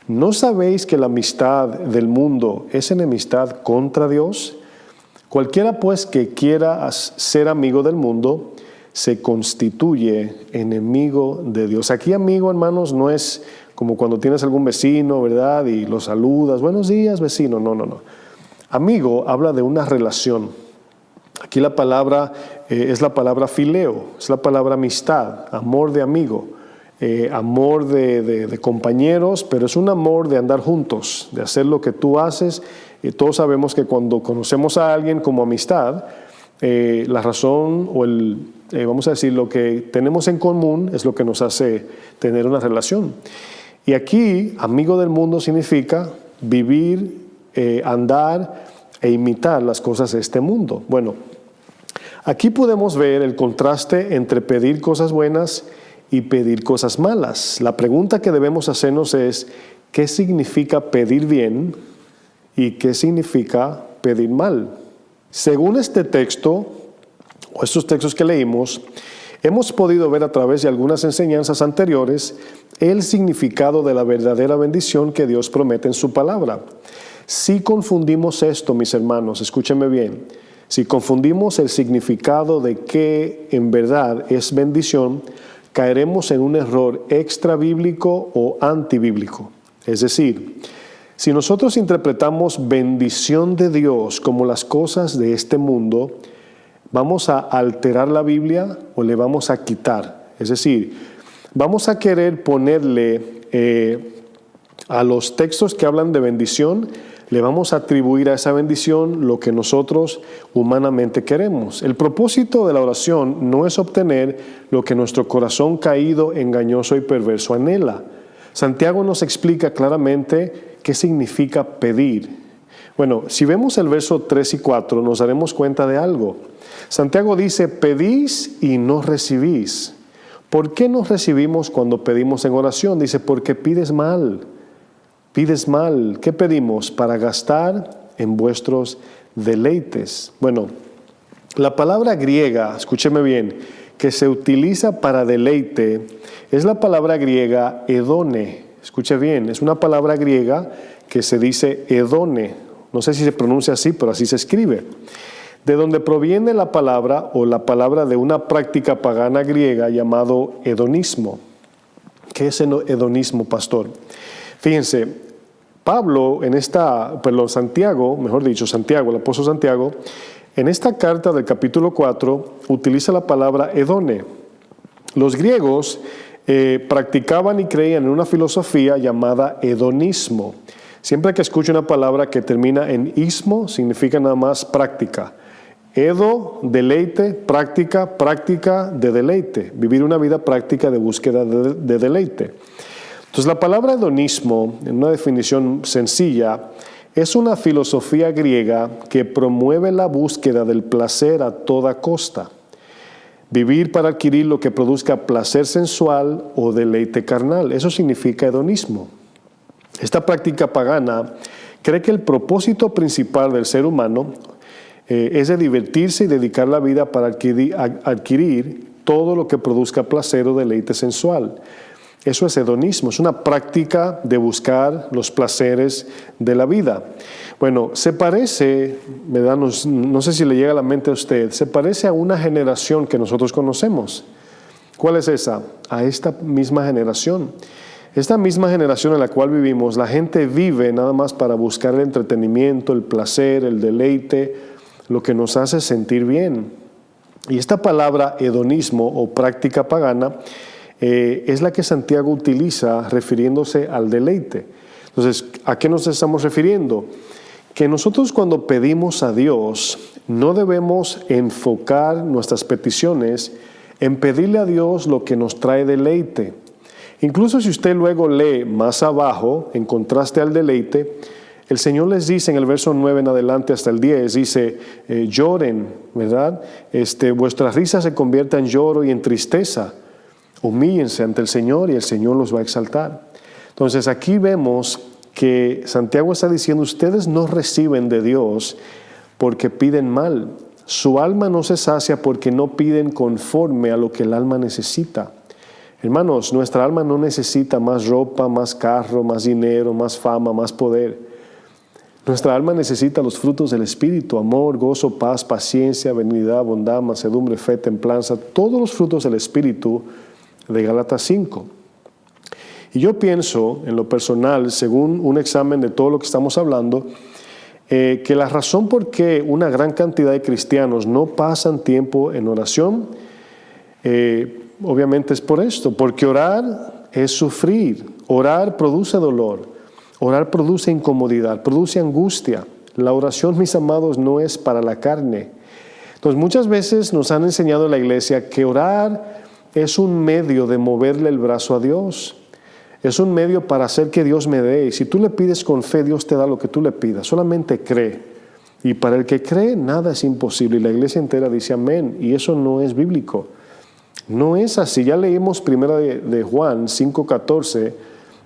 ¿no sabéis que la amistad del mundo es enemistad contra Dios? Cualquiera pues que quiera ser amigo del mundo, se constituye enemigo de Dios. Aquí amigo, hermanos, no es como cuando tienes algún vecino, ¿verdad? Y lo saludas, buenos días, vecino. No. Amigo habla de una relación. Aquí la palabra es la palabra fileo, es la palabra amistad, amor de amigo, amor de compañeros, pero es un amor de andar juntos, de hacer lo que tú haces. Todos sabemos que cuando conocemos a alguien como amistad, la razón o vamos a decir, lo que tenemos en común es lo que nos hace tener una relación. Y aquí, amigo del mundo significa vivir, andar e imitar las cosas de este mundo. Bueno, aquí podemos ver el contraste entre pedir cosas buenas y pedir cosas malas. La pregunta que debemos hacernos es, ¿qué significa pedir bien y qué significa pedir mal? Según este texto, o estos textos que leímos, hemos podido ver a través de algunas enseñanzas anteriores el significado de la verdadera bendición que Dios promete en su palabra. Si confundimos esto, mis hermanos, escúchenme bien, si confundimos el significado de qué en verdad es bendición, caeremos en un error extrabíblico o antibíblico. Es decir, si nosotros interpretamos bendición de Dios como las cosas de este mundo, vamos a alterar la Biblia o le vamos a quitar. Es decir, vamos a querer ponerle a los textos que hablan de bendición, le vamos a atribuir a esa bendición lo que nosotros humanamente queremos. El propósito de la oración no es obtener lo que nuestro corazón caído, engañoso y perverso anhela. Santiago nos explica claramente qué significa pedir. Bueno, si vemos el verso 3 y 4, nos daremos cuenta de algo. Santiago dice, pedís y no recibís. ¿Por qué no recibimos cuando pedimos en oración? Dice, porque pides mal. Pides mal. ¿Qué pedimos? Para gastar en vuestros deleites. Bueno, La palabra griega, escúcheme bien, que se utiliza para deleite, es la palabra griega edone. Escuche bien, es una palabra griega que se dice edone. No sé si se pronuncia así, pero así se escribe. De donde proviene la palabra o la palabra de una práctica pagana griega llamado hedonismo. ¿Qué es el hedonismo, pastor? Fíjense, Santiago, el apóstol Santiago, en esta carta del capítulo 4 utiliza la palabra edone. Los griegos practicaban y creían en una filosofía llamada hedonismo. Siempre que escucho una palabra que termina en ismo, significa nada más práctica. Edo, deleite, práctica, práctica de deleite. Vivir una vida práctica de búsqueda de deleite. Entonces la palabra hedonismo, en una definición sencilla, es una filosofía griega que promueve la búsqueda del placer a toda costa. Vivir para adquirir lo que produzca placer sensual o deleite carnal. Eso significa hedonismo. Esta práctica pagana cree que el propósito principal del ser humano es de divertirse y dedicar la vida para adquirir todo lo que produzca placer o deleite sensual. Eso es hedonismo, es una práctica de buscar los placeres de la vida. Bueno, se parece, ¿verdad? No sé si le llega a la mente a usted, se parece a una generación que nosotros conocemos. ¿Cuál es esa? A esta misma generación. Esta misma generación en la cual vivimos, la gente vive nada más para buscar el entretenimiento, el placer, el deleite, lo que nos hace sentir bien. Y esta palabra hedonismo o práctica pagana es la que Santiago utiliza refiriéndose al deleite. Entonces, ¿a qué nos estamos refiriendo? Que nosotros cuando pedimos a Dios no debemos enfocar nuestras peticiones en pedirle a Dios lo que nos trae deleite. Incluso si usted luego lee más abajo, en contraste al deleite, el Señor les dice en el verso 9 en adelante hasta el 10, dice, lloren, ¿verdad? Vuestra risa se convierta en lloro y en tristeza. Humíllense ante el Señor y el Señor los va a exaltar. Entonces aquí vemos que Santiago está diciendo, ustedes no reciben de Dios porque piden mal. Su alma no se sacia porque no piden conforme a lo que el alma necesita. Hermanos, nuestra alma no necesita más ropa, más carro, más dinero, más fama, más poder. Nuestra alma necesita los frutos del Espíritu, amor, gozo, paz, paciencia, benignidad, bondad, mansedumbre, fe, templanza, todos los frutos del Espíritu de Gálatas 5. Y yo pienso, en lo personal, según un examen de todo lo que estamos hablando, que la razón por qué una gran cantidad de cristianos no pasan tiempo en oración, obviamente es por esto, porque orar es sufrir, orar produce dolor, orar produce incomodidad, produce angustia. La oración, mis amados, no es para la carne. Entonces muchas veces nos han enseñado en la iglesia que orar es un medio de moverle el brazo a Dios. Es un medio para hacer que Dios me dé. Y si tú le pides con fe, Dios te da lo que tú le pidas. Solamente cree. Y para el que cree, nada es imposible. Y la iglesia entera dice amén. Y eso no es bíblico. No es así. Ya leímos primero de Juan 5:14,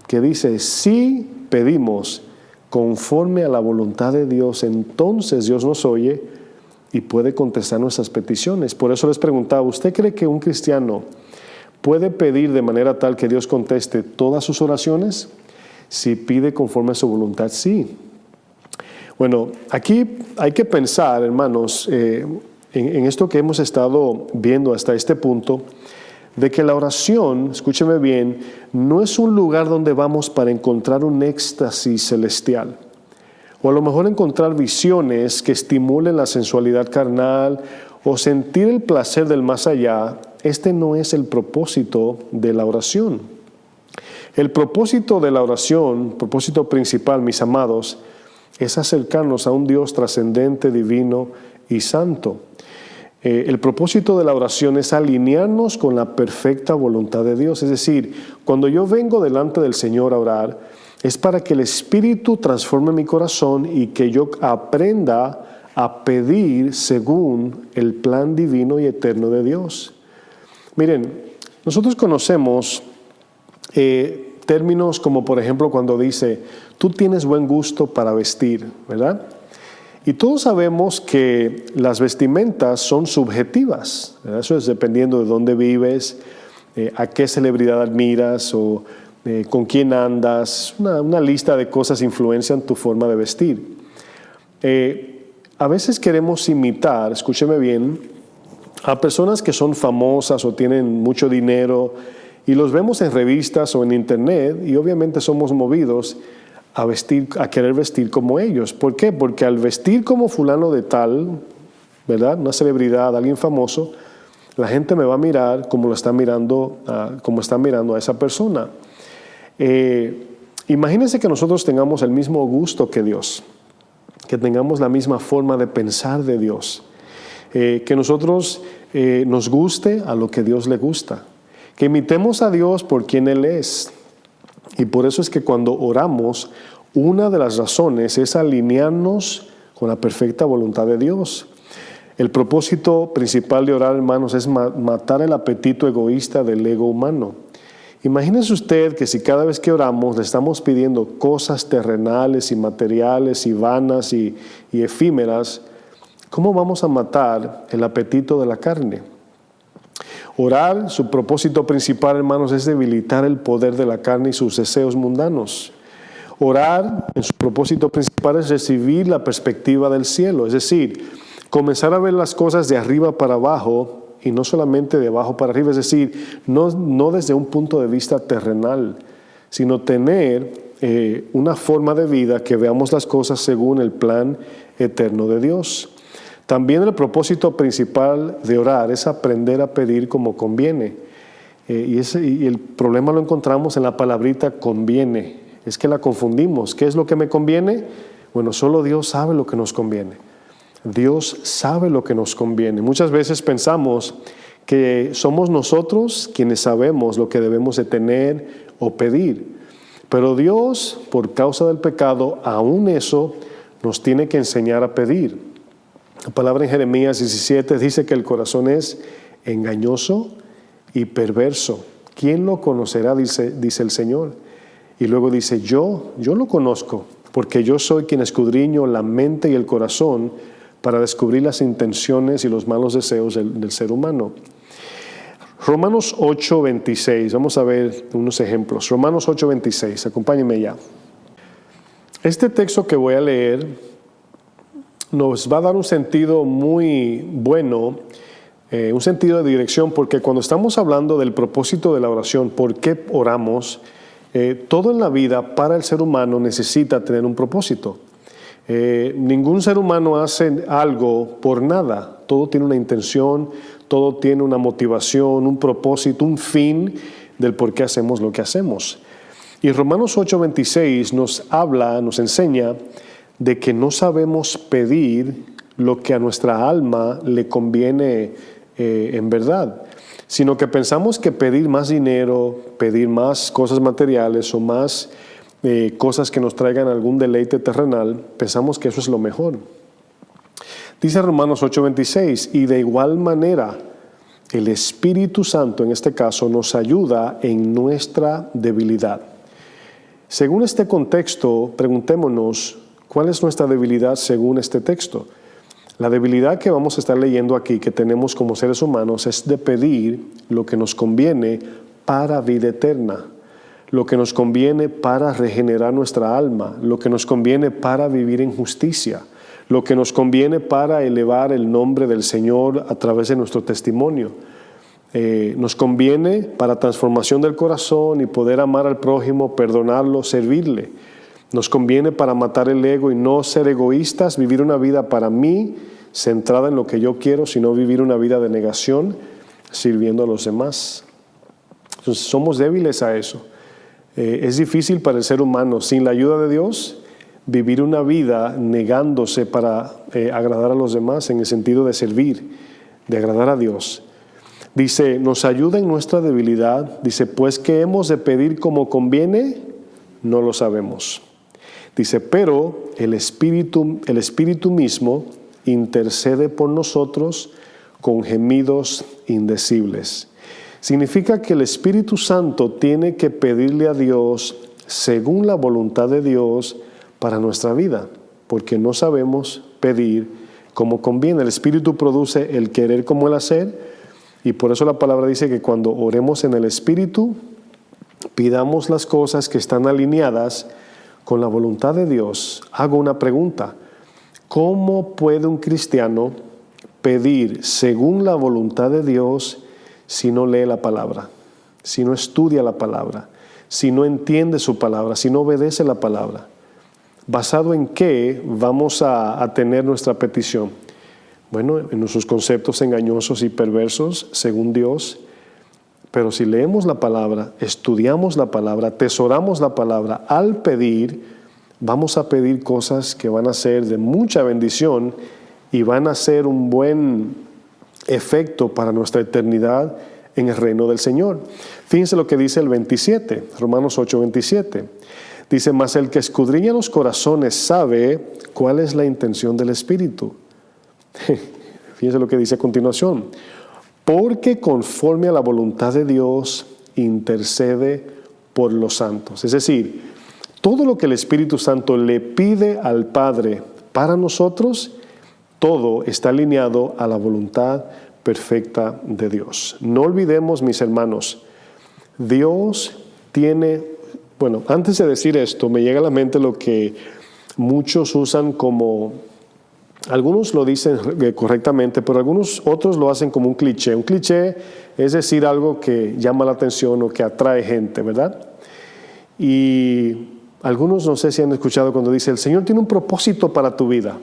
que dice, si pedimos conforme a la voluntad de Dios, entonces Dios nos oye y puede contestar nuestras peticiones. Por eso les preguntaba, ¿usted cree que un cristiano puede pedir de manera tal que Dios conteste todas sus oraciones? Si pide conforme a su voluntad, sí. Bueno, aquí hay que pensar, hermanos, en esto que hemos estado viendo hasta este punto, de que la oración, escúcheme bien, no es un lugar donde vamos para encontrar un éxtasis celestial. O a lo mejor encontrar visiones que estimulen la sensualidad carnal o sentir el placer del más allá. Este no es el propósito de la oración. El propósito de la oración, propósito principal, mis amados, es acercarnos a un Dios trascendente, divino y santo. El propósito de la oración es alinearnos con la perfecta voluntad de Dios. Es decir, cuando yo vengo delante del Señor a orar, es para que el Espíritu transforme mi corazón y que yo aprenda a pedir según el plan divino y eterno de Dios. Miren, nosotros conocemos términos como, por ejemplo, cuando dice, tú tienes buen gusto para vestir, ¿verdad? Y todos sabemos que las vestimentas son subjetivas, ¿verdad? Eso es dependiendo de dónde vives, a qué celebridad admiras o con quién andas. Una lista de cosas influencian tu forma de vestir. A veces queremos imitar, escúcheme bien, a personas que son famosas o tienen mucho dinero y los vemos en revistas o en internet y obviamente somos movidos a querer vestir como ellos. ¿Por qué? Porque al vestir como fulano de tal, ¿verdad? Una celebridad, alguien famoso, la gente me va a mirar como están mirando a esa persona. Imagínense que nosotros tengamos el mismo gusto que Dios, que tengamos la misma forma de pensar de Dios, que nosotros nos guste a lo que Dios le gusta, que imitemos a Dios por quien Él es. Y por eso es que cuando oramos, una de las razones es alinearnos con la perfecta voluntad de Dios. El propósito principal de orar, hermanos, es matar el apetito egoísta del ego humano. Imagínese usted que si cada vez que oramos le estamos pidiendo cosas terrenales y materiales y vanas y efímeras, ¿cómo vamos a matar el apetito de la carne? Orar, su propósito principal, hermanos, es debilitar el poder de la carne y sus deseos mundanos. Orar, en su propósito principal, es recibir la perspectiva del cielo, es decir, comenzar a ver las cosas de arriba para abajo y no solamente de abajo para arriba, es decir, no desde un punto de vista terrenal, sino tener una forma de vida que veamos las cosas según el plan eterno de Dios. También el propósito principal de orar es aprender a pedir como conviene. Y el problema lo encontramos en la palabrita conviene. Es que la confundimos. ¿Qué es lo que me conviene? Bueno, solo Dios sabe lo que nos conviene. Dios sabe lo que nos conviene. Muchas veces pensamos que somos nosotros quienes sabemos lo que debemos de tener o pedir. Pero Dios, por causa del pecado, aún eso nos tiene que enseñar a pedir. La palabra en Jeremías 17 dice que el corazón es engañoso y perverso. ¿Quién lo conocerá? Dice el Señor. Y luego dice, yo lo conozco, porque yo soy quien escudriño la mente y el corazón para descubrir las intenciones y los malos deseos del ser humano. Romanos 8:26, vamos a ver unos ejemplos. Romanos 8:26, acompáñenme ya. Este texto que voy a leer nos va a dar un sentido muy bueno, un sentido de dirección, porque cuando estamos hablando del propósito de la oración, ¿por qué oramos? Todo en la vida para el ser humano necesita tener un propósito. Ningún ser humano hace algo por nada. Todo tiene una intención, todo tiene una motivación, un propósito, un fin del por qué hacemos lo que hacemos. Y Romanos 8:26 nos enseña de que no sabemos pedir lo que a nuestra alma le conviene en verdad, sino que pensamos que pedir más dinero, pedir más cosas materiales o más cosas que nos traigan algún deleite terrenal, pensamos que eso es lo mejor. Dice Romanos 8:26, y de igual manera el Espíritu Santo en este caso nos ayuda en nuestra debilidad. Según este contexto, preguntémonos, ¿cuál es nuestra debilidad según este texto? La debilidad que vamos a estar leyendo aquí, que tenemos como seres humanos, es de pedir lo que nos conviene para vida eterna, lo que nos conviene para regenerar nuestra alma, lo que nos conviene para vivir en justicia, lo que nos conviene para elevar el nombre del Señor a través de nuestro testimonio. Nos conviene para transformación del corazón y poder amar al prójimo, perdonarlo, servirle. Nos conviene para matar el ego y no ser egoístas, vivir una vida para mí, centrada en lo que yo quiero, sino vivir una vida de negación, sirviendo a los demás. Entonces, somos débiles a eso. Es difícil para el ser humano, sin la ayuda de Dios, vivir una vida negándose para agradar a los demás, en el sentido de servir, de agradar a Dios. Dice, nos ayuda en nuestra debilidad. Dice, pues, ¿qué hemos de pedir como conviene? No lo sabemos. Dice, pero el Espíritu mismo intercede por nosotros con gemidos indecibles. Significa que el Espíritu Santo tiene que pedirle a Dios según la voluntad de Dios para nuestra vida. porque no sabemos pedir como conviene. El Espíritu produce el querer como el hacer, y por eso la palabra dice que cuando oremos en el Espíritu, pidamos las cosas que están alineadas con la voluntad de Dios. Hago una pregunta: ¿cómo puede un cristiano pedir según la voluntad de Dios si no lee la palabra, si no estudia la palabra, si no entiende su palabra, si no obedece la palabra? ¿Basado en qué vamos a tener nuestra petición? Bueno, en nuestros conceptos engañosos y perversos, según Dios. Pero si leemos la palabra, estudiamos la palabra, atesoramos la palabra, al pedir, vamos a pedir cosas que van a ser de mucha bendición y van a ser un buen efecto para nuestra eternidad en el reino del Señor. Fíjense lo que dice el 27, Romanos 8:27. Dice: mas el que escudriña los corazones sabe cuál es la intención del Espíritu. Fíjense lo que dice a continuación: porque conforme a la voluntad de Dios intercede por los santos. Es decir, todo lo que el Espíritu Santo le pide al Padre para nosotros, todo está alineado a la voluntad perfecta de Dios. No olvidemos, mis hermanos, Dios tiene... Bueno, antes de decir esto, me llega a la mente lo que muchos usan como... Algunos lo dicen correctamente, pero otros lo hacen como un cliché. Un cliché es decir algo que llama la atención o que atrae gente, ¿verdad? Y algunos, no sé si han escuchado cuando dice: el Señor tiene un propósito para tu vida.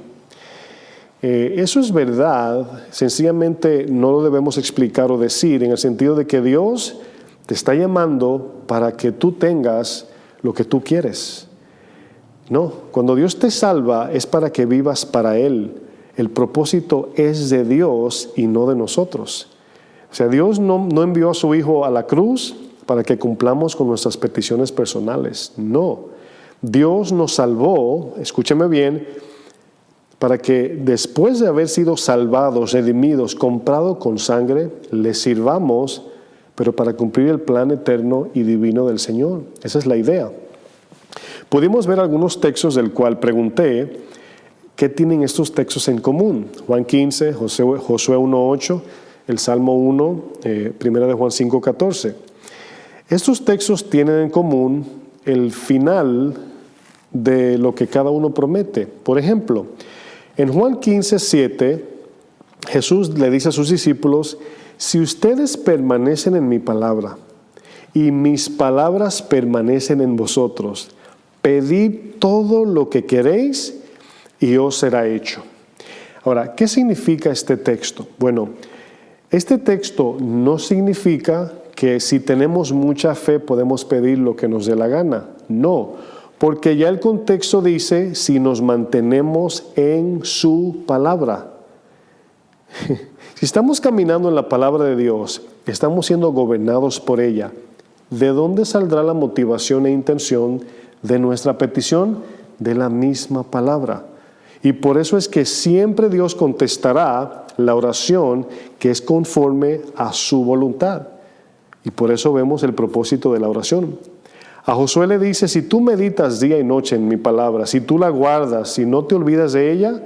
Eso es verdad, sencillamente no lo debemos explicar o decir, en el sentido de que Dios te está llamando para que tú tengas lo que tú quieres. No, cuando Dios te salva es para que vivas para Él. El propósito es de Dios y no de nosotros. O sea, Dios no envió a su Hijo a la cruz para que cumplamos con nuestras peticiones personales. No, Dios nos salvó, escúcheme bien, para que después de haber sido salvados, redimidos, comprados con sangre, le sirvamos, pero para cumplir el plan eterno y divino del Señor. Esa es la idea. Pudimos ver algunos textos del cual pregunté qué tienen estos textos en común. Juan 15, Josué 1:8, el Salmo 1, Primera de Juan 5:14. Estos textos tienen en común el final de lo que cada uno promete. Por ejemplo, en Juan 15:7, Jesús le dice a sus discípulos: si ustedes permanecen en mi palabra y mis palabras permanecen en vosotros, pedid todo lo que queréis y os será hecho. Ahora, ¿qué significa este texto? Bueno, este texto no significa que si tenemos mucha fe podemos pedir lo que nos dé la gana. No, porque ya el contexto dice: si nos mantenemos en su palabra. Si estamos caminando en la palabra de Dios, estamos siendo gobernados por ella, ¿de dónde saldrá la motivación e intención de nuestra petición? De la misma palabra. Y por eso es que siempre Dios contestará la oración que es conforme a su voluntad. Y por eso vemos el propósito de la oración. A Josué le dice: si tú meditas día y noche en mi palabra, si tú la guardas, si no te olvidas de ella,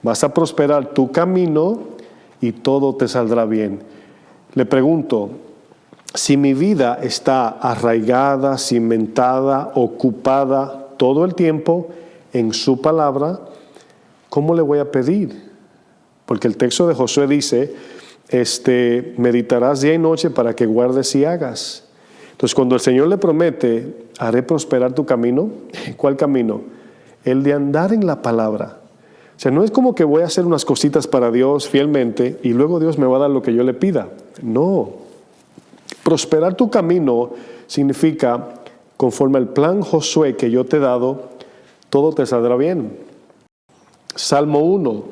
vas a prosperar tu camino y todo te saldrá bien. Le pregunto, si mi vida está arraigada, cimentada, ocupada todo el tiempo en su palabra, ¿cómo le voy a pedir? Porque el texto de Josué dice: meditarás día y noche para que guardes y hagas. Entonces, cuando el Señor le promete: haré prosperar tu camino, ¿cuál camino? El de andar en la palabra. O sea, no es como que voy a hacer unas cositas para Dios fielmente y luego Dios me va a dar lo que yo le pida. No. Prosperar tu camino significa, conforme al plan Josué que yo te he dado, todo te saldrá bien. Salmo 1.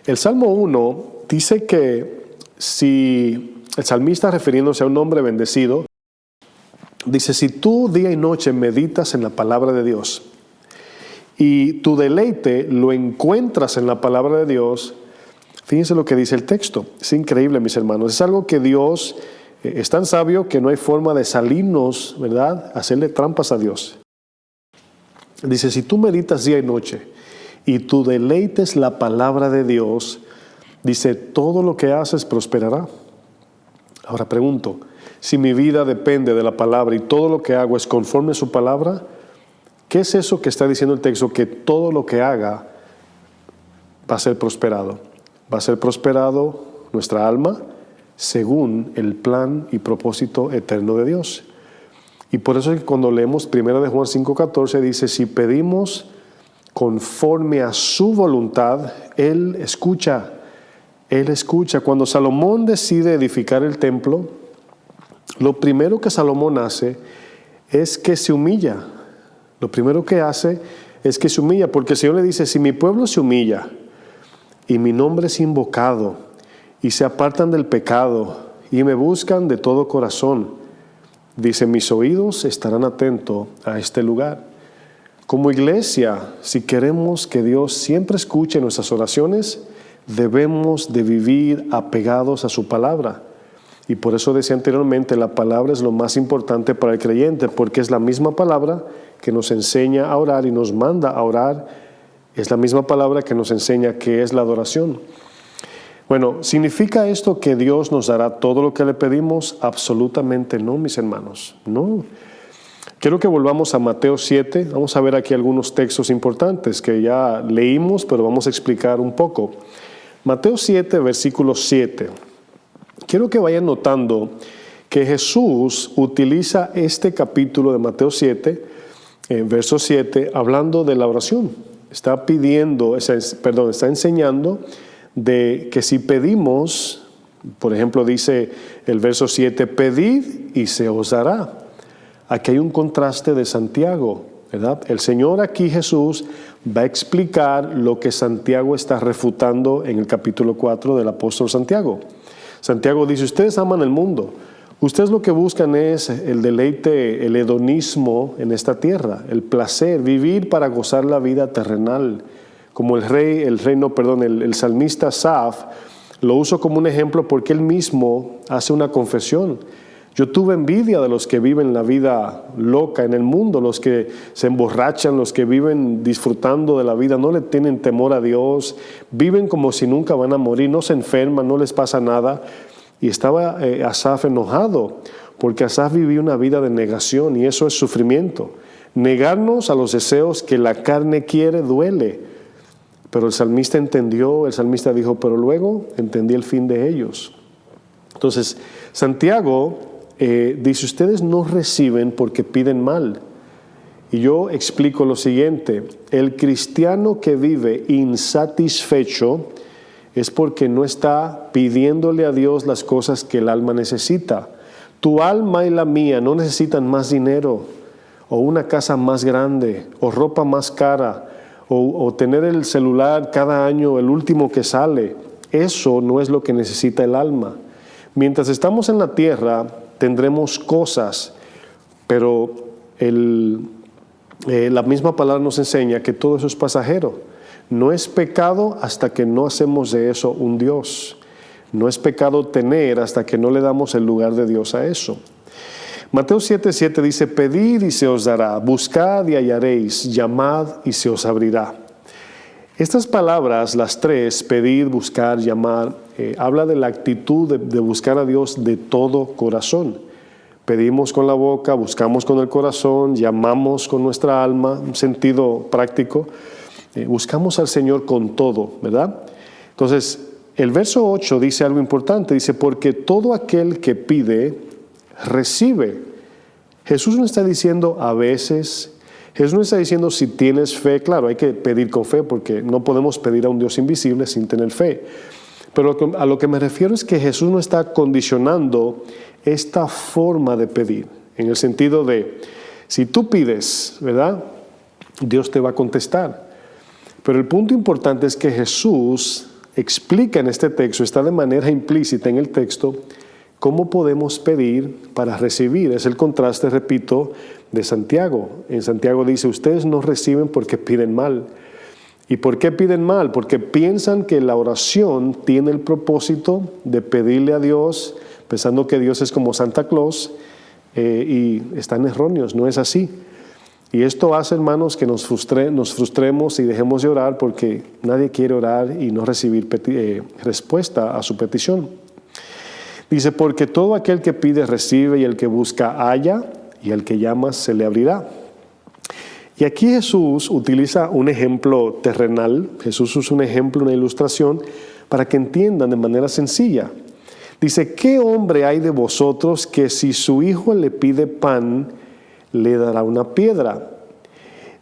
El Salmo 1 dice que si el salmista, refiriéndose a un hombre bendecido, dice: si tú día y noche meditas en la palabra de Dios y tu deleite lo encuentras en la palabra de Dios, fíjense lo que dice el texto. Es increíble, mis hermanos. Es algo que Dios es tan sabio que no hay forma de salirnos, ¿verdad?, hacerle trampas a Dios. Dice, si tú meditas día y noche y tú deleites la palabra de Dios, dice, todo lo que haces prosperará. Ahora pregunto, si mi vida depende de la palabra y todo lo que hago es conforme a su palabra, ¿qué es eso que está diciendo el texto? Que todo lo que haga va a ser prosperado. Va a ser prosperado nuestra alma según el plan y propósito eterno de Dios. Y por eso es que cuando leemos 1 de Juan 5:14 dice, si pedimos conforme a su voluntad, Él escucha. Él escucha. Cuando Salomón decide edificar el templo, lo primero que Salomón hace es que se humilla. Lo primero que hace es que se humilla, porque el Señor le dice, si mi pueblo se humilla y mi nombre es invocado y se apartan del pecado y me buscan de todo corazón, dice, mis oídos estarán atentos a este lugar. Como iglesia, si queremos que Dios siempre escuche nuestras oraciones, debemos de vivir apegados a su palabra. Y por eso decía anteriormente, la palabra es lo más importante para el creyente, porque es la misma palabra que nos enseña a orar y nos manda a orar. Es la misma palabra que nos enseña qué es la adoración. Bueno, ¿significa esto que Dios nos dará todo lo que le pedimos? Absolutamente no, mis hermanos, no. Quiero que volvamos a Mateo 7. Vamos a ver aquí algunos textos importantes que ya leímos, pero vamos a explicar un poco. Mateo 7, versículo 7. Quiero que vayan notando que Jesús utiliza este capítulo de Mateo 7, verso 7, hablando de la oración. Está enseñando de que si pedimos, por ejemplo, dice el verso 7, pedid y se os dará. Aquí hay un contraste de Santiago, ¿verdad? El Señor aquí, Jesús, va a explicar lo que Santiago está refutando en el capítulo 4 del apóstol Santiago. Santiago dice, ustedes aman el mundo. Ustedes lo que buscan es el deleite, el hedonismo en esta tierra, el placer, vivir para gozar la vida terrenal. Como el salmista Asaf, lo uso como un ejemplo porque él mismo hace una confesión. Yo tuve envidia de los que viven la vida loca en el mundo, los que se emborrachan, los que viven disfrutando de la vida, no le tienen temor a Dios, viven como si nunca van a morir, no se enferman, no les pasa nada. Y estaba Asaf enojado, porque Asaf vivía una vida de negación y eso es sufrimiento. Negarnos a los deseos que la carne quiere duele. Pero el salmista entendió, el salmista dijo, pero luego entendí el fin de ellos. Entonces, Santiago dice, ustedes no reciben porque piden mal. Y yo explico lo siguiente, el cristiano que vive insatisfecho es porque no está pidiéndole a Dios las cosas que el alma necesita. Tu alma y la mía no necesitan más dinero, o una casa más grande, o ropa más cara, o tener el celular cada año, el último que sale. Eso no es lo que necesita el alma. Mientras estamos en la tierra, tendremos cosas, pero la misma palabra nos enseña que todo eso es pasajero. No es pecado hasta que no hacemos de eso un Dios. No es pecado tener hasta que no le damos el lugar de Dios a eso. Mateo 7:7 dice, pedid y se os dará, buscad y hallaréis, llamad y se os abrirá. Estas palabras, las tres, pedir, buscar, llamar, habla de la actitud de buscar a Dios de todo corazón. Pedimos con la boca, buscamos con el corazón, llamamos con nuestra alma, un sentido práctico. Buscamos al Señor con todo, ¿verdad? Entonces, el verso 8 dice algo importante, dice, porque todo aquel que pide, recibe. Jesús no está diciendo a veces, Jesús no está diciendo si tienes fe, claro, hay que pedir con fe porque no podemos pedir a un Dios invisible sin tener fe. Pero a lo que me refiero es que Jesús no está condicionando esta forma de pedir, en el sentido de, si tú pides, ¿verdad? Dios te va a contestar. Pero el punto importante es que Jesús explica en este texto, está de manera implícita en el texto, cómo podemos pedir para recibir. Es el contraste, repito, de Santiago. En Santiago dice, ustedes no reciben porque piden mal. ¿Y por qué piden mal? Porque piensan que la oración tiene el propósito de pedirle a Dios, pensando que Dios es como Santa Claus, y están erróneos, no es así. Y esto hace, hermanos, que nos frustremos y dejemos de orar porque nadie quiere orar y no recibir respuesta a su petición. Dice, porque todo aquel que pide recibe, y el que busca halla, y el que llama se le abrirá. Y aquí Jesús utiliza un ejemplo terrenal. Jesús usa un ejemplo, una ilustración, para que entiendan de manera sencilla. Dice, ¿qué hombre hay de vosotros que si su hijo le pide pan, le dará una piedra?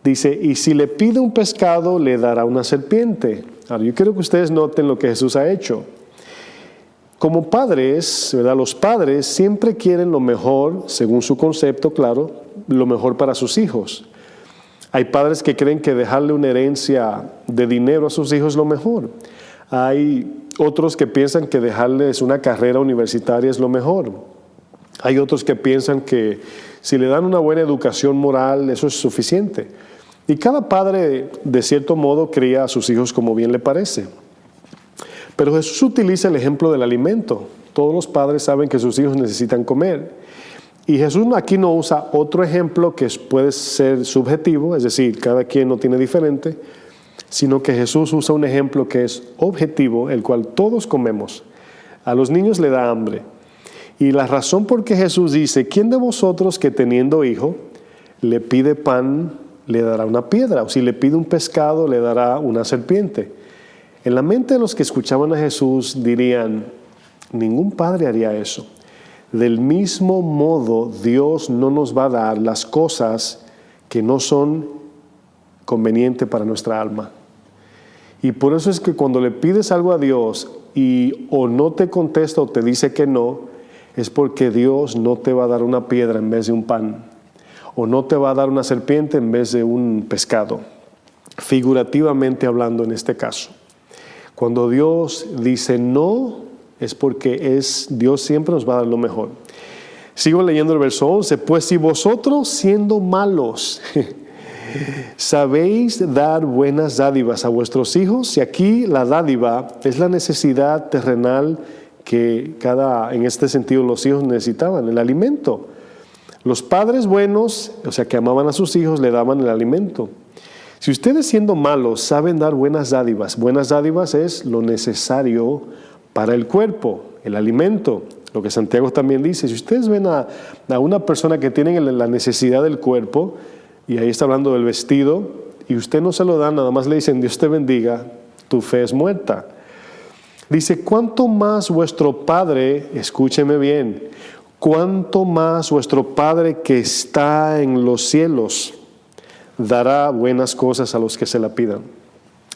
Dice, y si le pide un pescado, le dará una serpiente. Ahora, yo quiero que ustedes noten lo que Jesús ha hecho. Como padres, ¿verdad? Los padres siempre quieren lo mejor, según su concepto, claro, lo mejor para sus hijos. Hay padres que creen que dejarle una herencia de dinero a sus hijos es lo mejor. Hay otros que piensan que dejarles una carrera universitaria es lo mejor. Hay otros que piensan que si le dan una buena educación moral, eso es suficiente. Y cada padre, de cierto modo, cría a sus hijos como bien le parece. Pero Jesús utiliza el ejemplo del alimento. Todos los padres saben que sus hijos necesitan comer. Y Jesús aquí no usa otro ejemplo que puede ser subjetivo, es decir, cada quien lo tiene diferente, sino que Jesús usa un ejemplo que es objetivo, el cual todos comemos. A los niños le da hambre. Y la razón por qué Jesús dice, ¿quién de vosotros que teniendo hijo le pide pan, le dará una piedra? O si le pide un pescado, le dará una serpiente. En la mente de los que escuchaban a Jesús dirían, ningún padre haría eso. Del mismo modo, Dios no nos va a dar las cosas que no son convenientes para nuestra alma. Y por eso es que cuando le pides algo a Dios y o no te contesta o te dice que no, es porque Dios no te va a dar una piedra en vez de un pan. O no te va a dar una serpiente en vez de un pescado. Figurativamente hablando en este caso. Cuando Dios dice no, es porque Dios siempre nos va a dar lo mejor. Sigo leyendo el verso 11. Pues si vosotros siendo malos sabéis dar buenas dádivas a vuestros hijos, y aquí la dádiva es la necesidad terrenal que en este sentido los hijos necesitaban, el alimento. Los padres buenos, o sea que amaban a sus hijos, le daban el alimento. Si ustedes siendo malos saben dar buenas dádivas es lo necesario para el cuerpo, el alimento. Lo que Santiago también dice, si ustedes ven a una persona que tiene la necesidad del cuerpo, y ahí está hablando del vestido, y usted no se lo da, nada más le dicen, Dios te bendiga, tu fe es muerta. Dice, ¿cuánto más vuestro Padre, escúcheme bien, cuánto más vuestro Padre que está en los cielos, dará buenas cosas a los que se la pidan?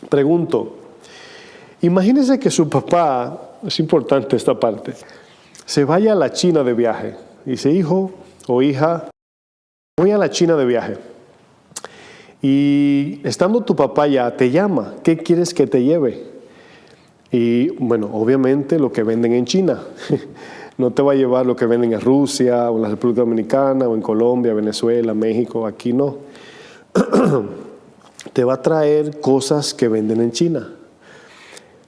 Pregunto, imagínense que su papá, es importante esta parte, se vaya a la China de viaje. Dice, hijo o hija, voy a la China de viaje. Y estando tu papá ya, te llama, ¿qué quieres que te lleve? Y bueno, obviamente lo que venden en China. No te va a llevar lo que venden en Rusia, o en la República Dominicana, o en Colombia, Venezuela, México, aquí no. Te va a traer cosas que venden en China.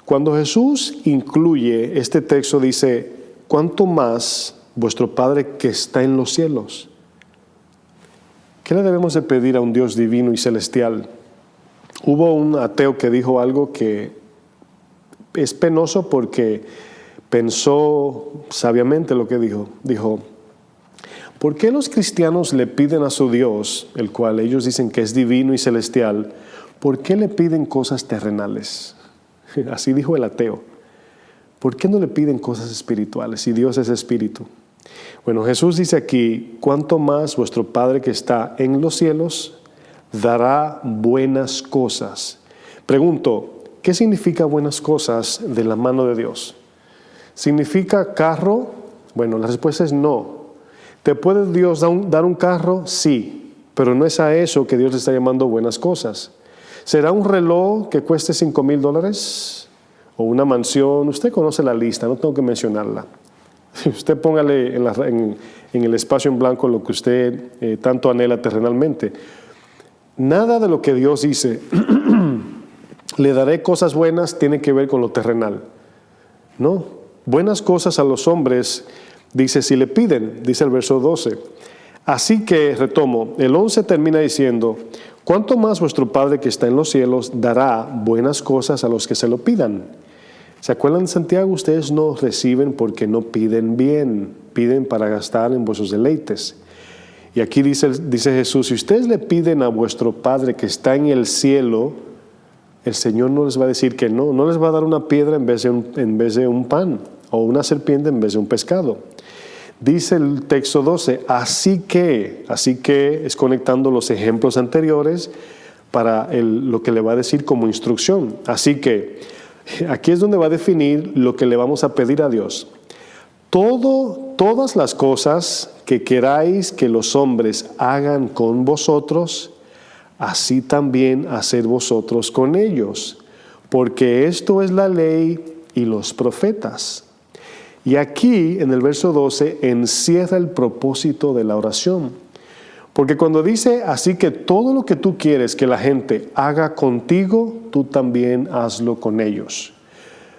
Cuando Jesús incluye este texto, dice, ¿cuánto más vuestro Padre que está en los cielos? ¿Qué le debemos de pedir a un Dios divino y celestial? Hubo un ateo que dijo algo que es penoso porque pensó sabiamente lo que dijo. Dijo, ¿por qué los cristianos le piden a su Dios, el cual ellos dicen que es divino y celestial, por qué le piden cosas terrenales? Así dijo el ateo. ¿Por qué no le piden cosas espirituales si Dios es espíritu? Bueno, Jesús dice aquí, cuánto más vuestro Padre que está en los cielos dará buenas cosas. Pregunto, ¿qué significa buenas cosas de la mano de Dios? ¿Significa carro? Bueno, la respuesta es no. ¿Te puede Dios dar un carro? Sí, pero no es a eso que Dios le está llamando buenas cosas. ¿Será un reloj que cueste $5,000? ¿O una mansión? Usted conoce la lista, no tengo que mencionarla. Usted póngale en el espacio en blanco lo que usted tanto anhela terrenalmente. Nada de lo que Dios dice, le daré cosas buenas, tiene que ver con lo terrenal. No, buenas cosas a los hombres, dice, si le piden, dice el verso 12, Así que, retomo, el 11 termina diciendo, ¿cuánto más vuestro Padre que está en los cielos dará buenas cosas a los que se lo pidan? ¿Se acuerdan de Santiago? Ustedes no reciben porque no piden bien, piden para gastar en vuestros deleites. Y aquí dice Jesús, si ustedes le piden a vuestro Padre que está en el cielo, el Señor no les va a decir que no, no les va a dar una piedra en vez de un pan, o una serpiente en vez de un pescado. Dice el texto 12, así que es conectando los ejemplos anteriores para lo que le va a decir como instrucción. Así que aquí es donde va a definir lo que le vamos a pedir a Dios. Todas las cosas que queráis que los hombres hagan con vosotros, así también haced vosotros con ellos, porque esto es la ley y los profetas. Y aquí, en el verso 12, encierra el propósito de la oración. Porque cuando dice, así que todo lo que tú quieres que la gente haga contigo, tú también hazlo con ellos.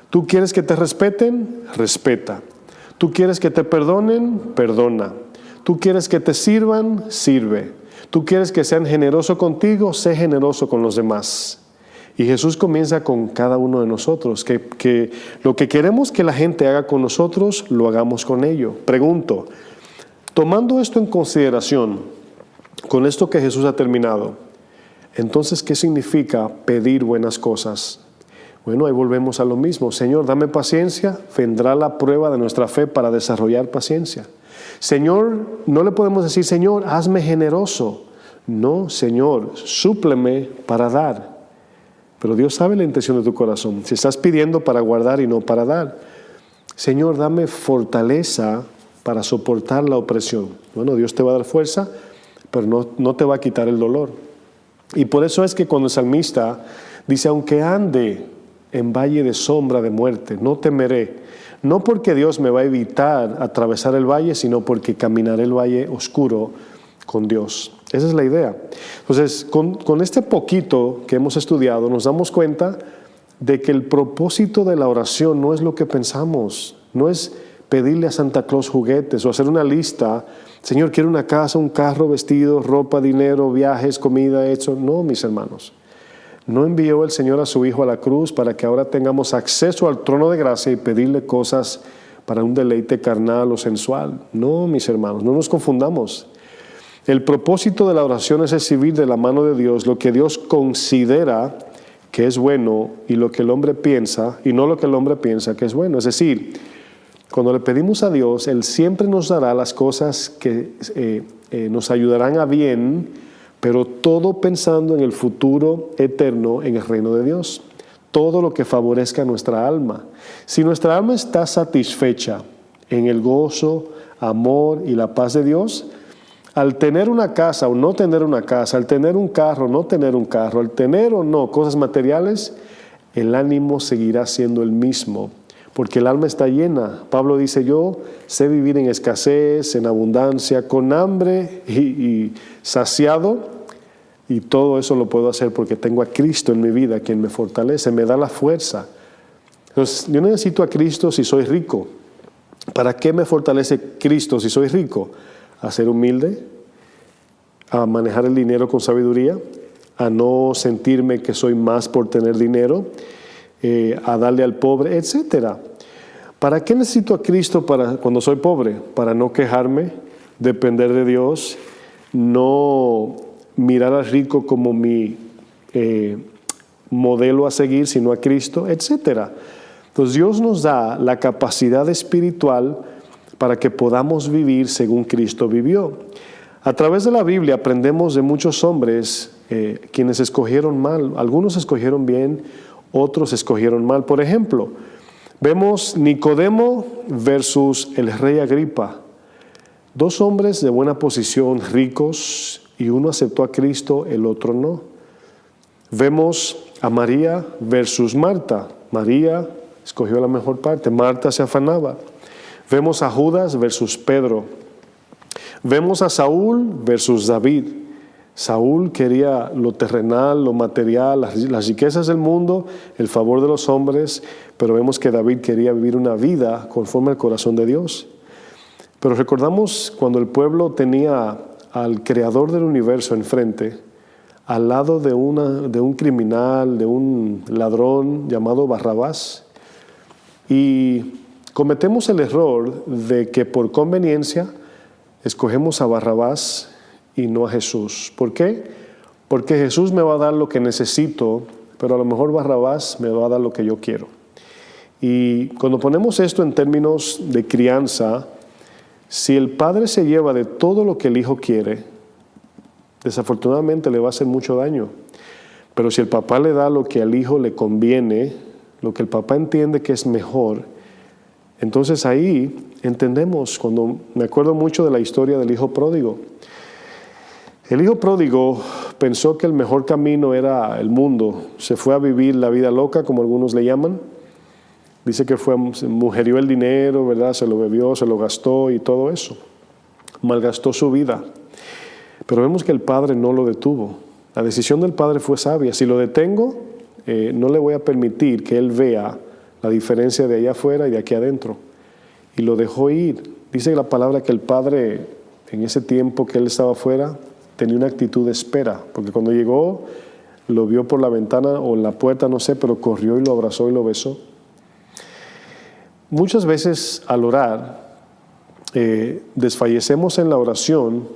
¿Tú quieres que te respeten? Respeta. ¿Tú quieres que te perdonen? Perdona. ¿Tú quieres que te sirvan? Sirve. ¿Tú quieres que sean generosos contigo? Sé generoso con los demás. Y Jesús comienza con cada uno de nosotros, que lo que queremos que la gente haga con nosotros, lo hagamos con ellos. Pregunto, tomando esto en consideración, con esto que Jesús ha terminado, entonces, ¿qué significa pedir buenas cosas? Bueno, ahí volvemos a lo mismo. Señor, dame paciencia, vendrá la prueba de nuestra fe para desarrollar paciencia. Señor, no le podemos decir, Señor, hazme generoso. No, Señor, súpleme para dar. Pero Dios sabe la intención de tu corazón. Si estás pidiendo para guardar y no para dar. Señor, dame fortaleza para soportar la opresión. Bueno, Dios te va a dar fuerza, pero no te va a quitar el dolor. Y por eso es que cuando el salmista dice, aunque ande en valle de sombra de muerte, no temeré. No porque Dios me va a evitar atravesar el valle, sino porque caminaré el valle oscuro con Dios. Esa es la idea. Entonces, con este poquito que hemos estudiado, nos damos cuenta de que el propósito de la oración no es lo que pensamos. No es pedirle a Santa Claus juguetes o hacer una lista. Señor, quiero una casa, un carro, vestido, ropa, dinero, viajes, comida, hecho. No, mis hermanos. No envió el Señor a su Hijo a la cruz para que ahora tengamos acceso al trono de gracia y pedirle cosas para un deleite carnal o sensual. No, mis hermanos, no nos confundamos. El propósito de la oración es recibir de la mano de Dios lo que Dios considera que es bueno y lo que el hombre piensa, y no lo que el hombre piensa que es bueno. Es decir, cuando le pedimos a Dios, Él siempre nos dará las cosas que nos ayudarán a bien, pero todo pensando en el futuro eterno en el reino de Dios. Todo lo que favorezca a nuestra alma. Si nuestra alma está satisfecha en el gozo, amor y la paz de Dios, al tener una casa o no tener una casa, al tener un carro o no tener un carro, al tener o no cosas materiales, el ánimo seguirá siendo el mismo, porque el alma está llena. Pablo dice, yo sé vivir en escasez, en abundancia, con hambre y saciado, y todo eso lo puedo hacer porque tengo a Cristo en mi vida, quien me fortalece, me da la fuerza. Entonces, yo necesito a Cristo si soy rico. ¿Para qué me fortalece Cristo si soy rico? A ser humilde, a manejar el dinero con sabiduría, a no sentirme que soy más por tener dinero, a darle al pobre, etc. ¿Para qué necesito a Cristo cuando soy pobre? Para no quejarme, depender de Dios, no mirar al rico como mi modelo a seguir, sino a Cristo, etc. Entonces Dios nos da la capacidad espiritual para que podamos vivir según Cristo vivió. A través de la Biblia aprendemos de muchos hombres quienes escogieron mal. Algunos escogieron bien, otros escogieron mal. Por ejemplo, vemos Nicodemo versus el rey Agripa. Dos hombres de buena posición, ricos, y uno aceptó a Cristo, el otro no. Vemos a María versus Marta. María escogió la mejor parte, Marta se afanaba. Vemos a Judas versus Pedro. Vemos a Saúl versus David. Saúl quería lo terrenal, lo material, las riquezas del mundo, el favor de los hombres, pero vemos que David quería vivir una vida conforme al corazón de Dios. Pero recordamos cuando el pueblo tenía al creador del universo enfrente, al lado de un criminal, de un ladrón llamado Barrabás, y cometemos el error de que por conveniencia escogemos a Barrabás y no a Jesús. ¿Por qué? Porque Jesús me va a dar lo que necesito, pero a lo mejor Barrabás me va a dar lo que yo quiero. Y cuando ponemos esto en términos de crianza, si el padre se lleva de todo lo que el hijo quiere, desafortunadamente le va a hacer mucho daño. Pero si el papá le da lo que al hijo le conviene, lo que el papá entiende que es mejor, entonces ahí entendemos. Cuando me acuerdo mucho de la historia del hijo pródigo. El hijo pródigo pensó que el mejor camino era el mundo. Se fue a vivir la vida loca, como algunos le llaman. Dice que se mujerió el dinero, ¿verdad? Se lo bebió, se lo gastó y todo eso. Malgastó su vida. Pero vemos que el padre no lo detuvo. La decisión del padre fue sabia. Si lo detengo, no le voy a permitir que él vea la diferencia de allá afuera y de aquí adentro. Y lo dejó ir. Dice la palabra que el padre, en ese tiempo que él estaba afuera, tenía una actitud de espera. Porque cuando llegó, lo vio por la ventana o la puerta, no sé, pero corrió y lo abrazó y lo besó. Muchas veces al orar, desfallecemos en la oración,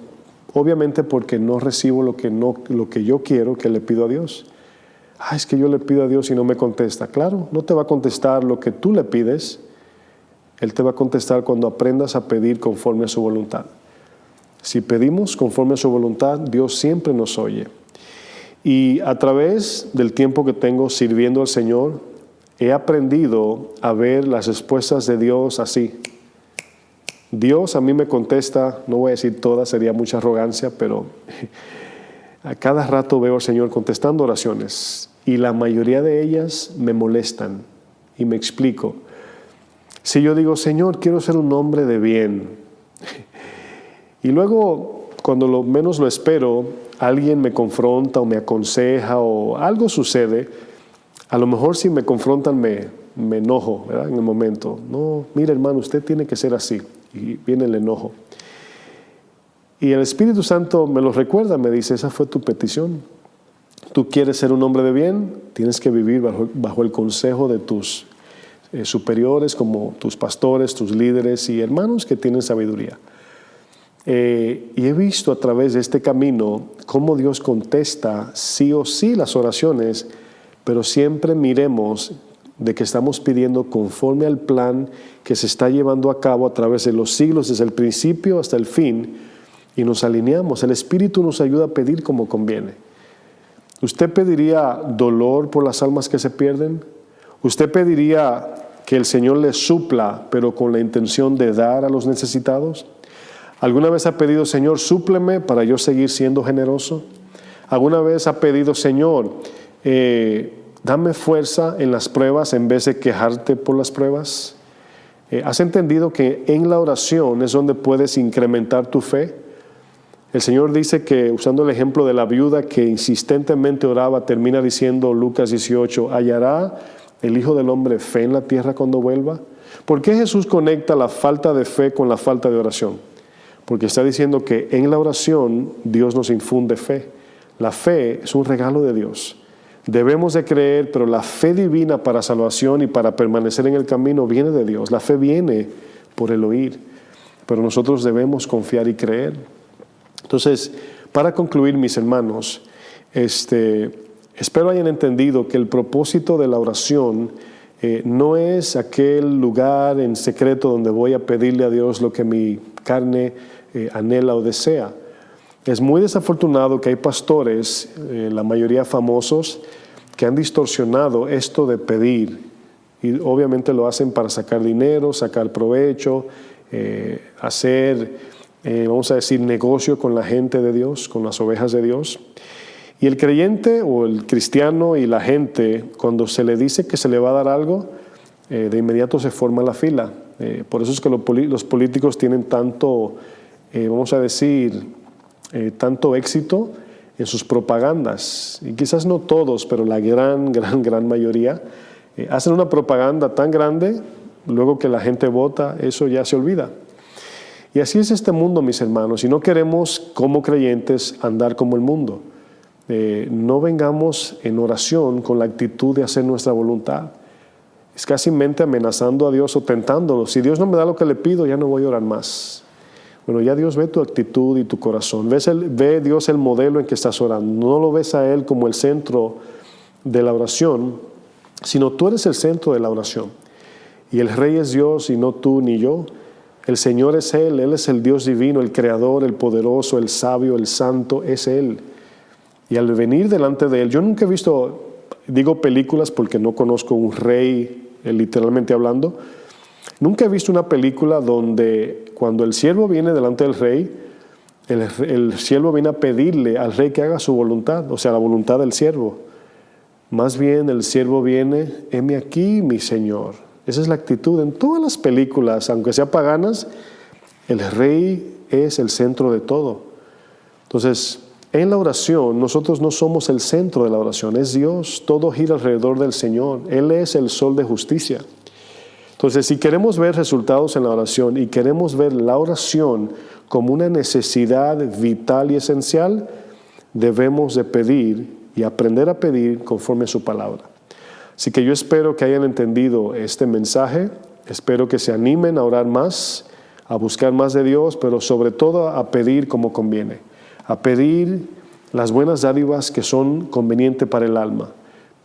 obviamente porque no recibo lo que yo quiero, que le pido a Dios. Es que yo le pido a Dios y no me contesta. Claro, no te va a contestar lo que tú le pides. Él te va a contestar cuando aprendas a pedir conforme a su voluntad. Si pedimos conforme a su voluntad, Dios siempre nos oye. Y a través del tiempo que tengo sirviendo al Señor, he aprendido a ver las respuestas de Dios así. Dios a mí me contesta, no voy a decir todas, sería mucha arrogancia, pero a cada rato veo al Señor contestando oraciones y la mayoría de ellas me molestan y me explico. Si yo digo, Señor, quiero ser un hombre de bien, y luego cuando lo menos lo espero, alguien me confronta o me aconseja o algo sucede, a lo mejor si me confrontan me enojo, ¿verdad? En el momento. No, mire hermano, usted tiene que ser así. Y viene el enojo. Y el Espíritu Santo me lo recuerda, me dice, esa fue tu petición. Tú quieres ser un hombre de bien, tienes que vivir bajo el consejo de tus superiores, como tus pastores, tus líderes y hermanos que tienen sabiduría. Y he visto a través de este camino cómo Dios contesta sí o sí las oraciones, pero siempre miremos de que estamos pidiendo conforme al plan que se está llevando a cabo a través de los siglos, desde el principio hasta el fin, y nos alineamos. El Espíritu nos ayuda a pedir como conviene. ¿Usted pediría dolor por las almas que se pierden? ¿Usted pediría que el Señor le supla, pero con la intención de dar a los necesitados? ¿Alguna vez ha pedido, Señor, súpleme para yo seguir siendo generoso? ¿Alguna vez ha pedido, Señor, dame fuerza en las pruebas en vez de quejarte por las pruebas? ¿Has entendido que en la oración es donde puedes incrementar tu fe? El Señor dice que, usando el ejemplo de la viuda que insistentemente oraba, termina diciendo Lucas 18, ¿hallará el Hijo del Hombre fe en la tierra cuando vuelva? ¿Por qué Jesús conecta la falta de fe con la falta de oración? Porque está diciendo que en la oración Dios nos infunde fe. La fe es un regalo de Dios. Debemos de creer, pero la fe divina para salvación y para permanecer en el camino viene de Dios. La fe viene por el oír, pero nosotros debemos confiar y creer. Entonces, para concluir, mis hermanos, espero hayan entendido que el propósito de la oración no es aquel lugar en secreto donde voy a pedirle a Dios lo que mi carne anhela o desea. Es muy desafortunado que hay pastores, la mayoría famosos, que han distorsionado esto de pedir y obviamente lo hacen para sacar dinero, sacar provecho, hacer, vamos a decir, negocio con la gente de Dios, con las ovejas de Dios. Y el creyente o el cristiano y la gente, cuando se le dice que se le va a dar algo, de inmediato se forma la fila. Por eso es que los políticos tienen tanto, vamos a decir, tanto éxito en sus propagandas, y quizás no todos, pero la gran mayoría, hacen una propaganda tan grande, luego que la gente vota, eso ya se olvida. Y así es este mundo, mis hermanos, y no queremos como creyentes andar como el mundo. No vengamos en oración con la actitud de hacer nuestra voluntad. Es casi mente amenazando a Dios o tentándolo. Si Dios no me da lo que le pido, ya no voy a orar más. Bueno, ya Dios ve tu actitud y tu corazón. Ve Dios el modelo en que estás orando. No lo ves a Él como el centro de la oración, sino tú eres el centro de la oración. Y el Rey es Dios y no tú ni yo. El Señor es Él es el Dios divino, el Creador, el poderoso, el sabio, el santo, es Él. Y al venir delante de Él, yo nunca he visto, digo películas porque no conozco un rey, literalmente hablando, nunca he visto una película donde cuando el siervo viene delante del rey, el siervo viene a pedirle al rey que haga su voluntad, o sea, la voluntad del siervo. Más bien el siervo viene, heme aquí, mi Señor. Esa es la actitud en todas las películas, aunque sean paganas, el rey es el centro de todo. Entonces, en la oración, nosotros no somos el centro de la oración, es Dios, todo gira alrededor del Señor, Él es el sol de justicia. Entonces, si queremos ver resultados en la oración y queremos ver la oración como una necesidad vital y esencial, debemos de pedir y aprender a pedir conforme a su palabra. Así que yo espero que hayan entendido este mensaje, espero que se animen a orar más, a buscar más de Dios, pero sobre todo a pedir como conviene, a pedir las buenas dádivas que son convenientes para el alma.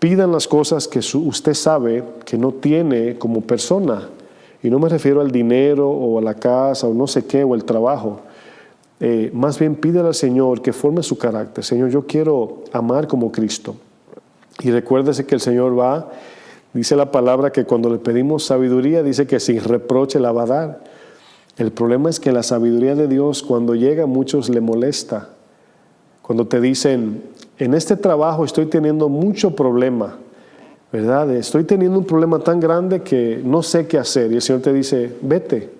Pidan las cosas que usted sabe que no tiene como persona. Y no me refiero al dinero o a la casa o no sé qué o el trabajo. Más bien pídale al Señor que forme su carácter. Señor, yo quiero amar como Cristo. Y recuérdese que el Señor dice la palabra que cuando le pedimos sabiduría, dice que sin reproche la va a dar. El problema es que la sabiduría de Dios cuando llega a muchos le molesta. Cuando te dicen, en este trabajo estoy teniendo mucho problema, ¿verdad? Estoy teniendo un problema tan grande que no sé qué hacer. Y el Señor te dice, vete.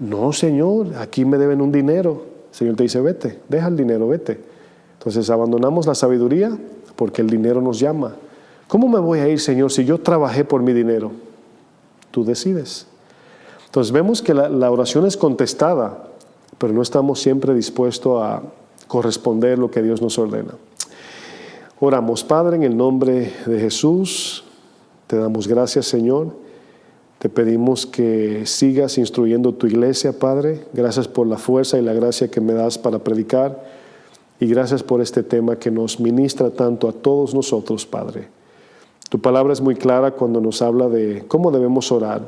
No, Señor, aquí me deben un dinero. El Señor te dice, vete, deja el dinero, vete. Entonces abandonamos la sabiduría porque el dinero nos llama. ¿Cómo me voy a ir, Señor, si yo trabajé por mi dinero? Tú decides. Entonces vemos que la oración es contestada, pero no estamos siempre dispuestos a corresponder lo que Dios nos ordena. Oramos, Padre, en el nombre de Jesús, te damos gracias, Señor. Te pedimos que sigas instruyendo tu iglesia, Padre. Gracias por la fuerza y la gracia que me das para predicar. Y gracias por este tema que nos ministra tanto a todos nosotros, Padre. Tu palabra es muy clara cuando nos habla de cómo debemos orar,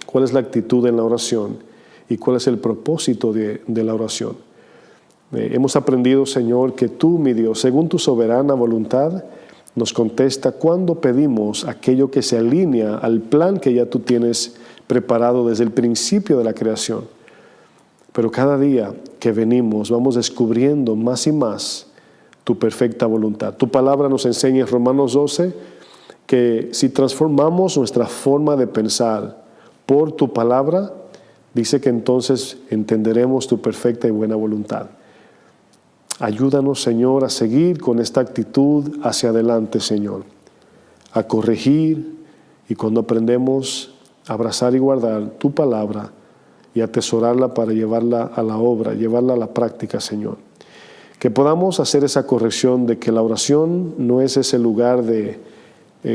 cuál es la actitud en la oración y cuál es el propósito de la oración. Hemos aprendido, Señor, que tú, mi Dios, según tu soberana voluntad, nos contesta cuando pedimos aquello que se alinea al plan que ya tú tienes preparado desde el principio de la creación. Pero cada día que venimos vamos descubriendo más y más tu perfecta voluntad. Tu palabra nos enseña en Romanos 12 que si transformamos nuestra forma de pensar por tu palabra, dice que entonces entenderemos tu perfecta y buena voluntad. Ayúdanos, Señor, a seguir con esta actitud hacia adelante, Señor, a corregir y cuando aprendemos a abrazar y guardar tu palabra y atesorarla para llevarla a la obra, llevarla a la práctica, Señor. Que podamos hacer esa corrección de que la oración no es ese lugar de,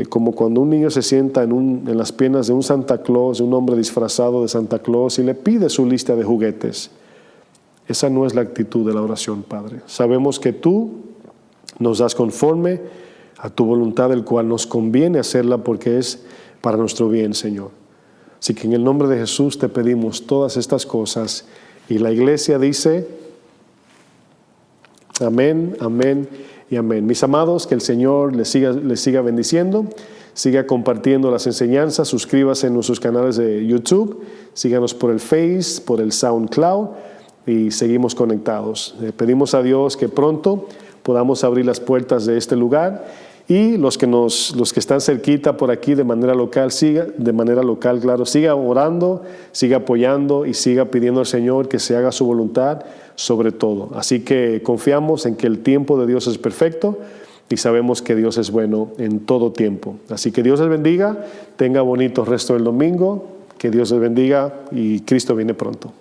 como cuando un niño se sienta en las piernas de un Santa Claus, de un hombre disfrazado de Santa Claus y le pide su lista de juguetes. Esa no es la actitud de la oración, Padre. Sabemos que tú nos das conforme a tu voluntad, el cual nos conviene hacerla porque es para nuestro bien, Señor. Así que en el nombre de Jesús te pedimos todas estas cosas. Y la iglesia dice, amén, amén y amén. Mis amados, que el Señor les siga bendiciendo, siga compartiendo las enseñanzas, suscríbase en nuestros canales de YouTube, síganos por el Face, por el SoundCloud y seguimos conectados. Pedimos a Dios que pronto podamos abrir las puertas de este lugar y los que están cerquita por aquí de manera local, siga orando, siga apoyando y siga pidiendo al Señor que se haga su voluntad sobre todo. Así que confiamos en que el tiempo de Dios es perfecto y sabemos que Dios es bueno en todo tiempo. Así que Dios les bendiga, tenga bonito resto del domingo, que Dios les bendiga y Cristo viene pronto.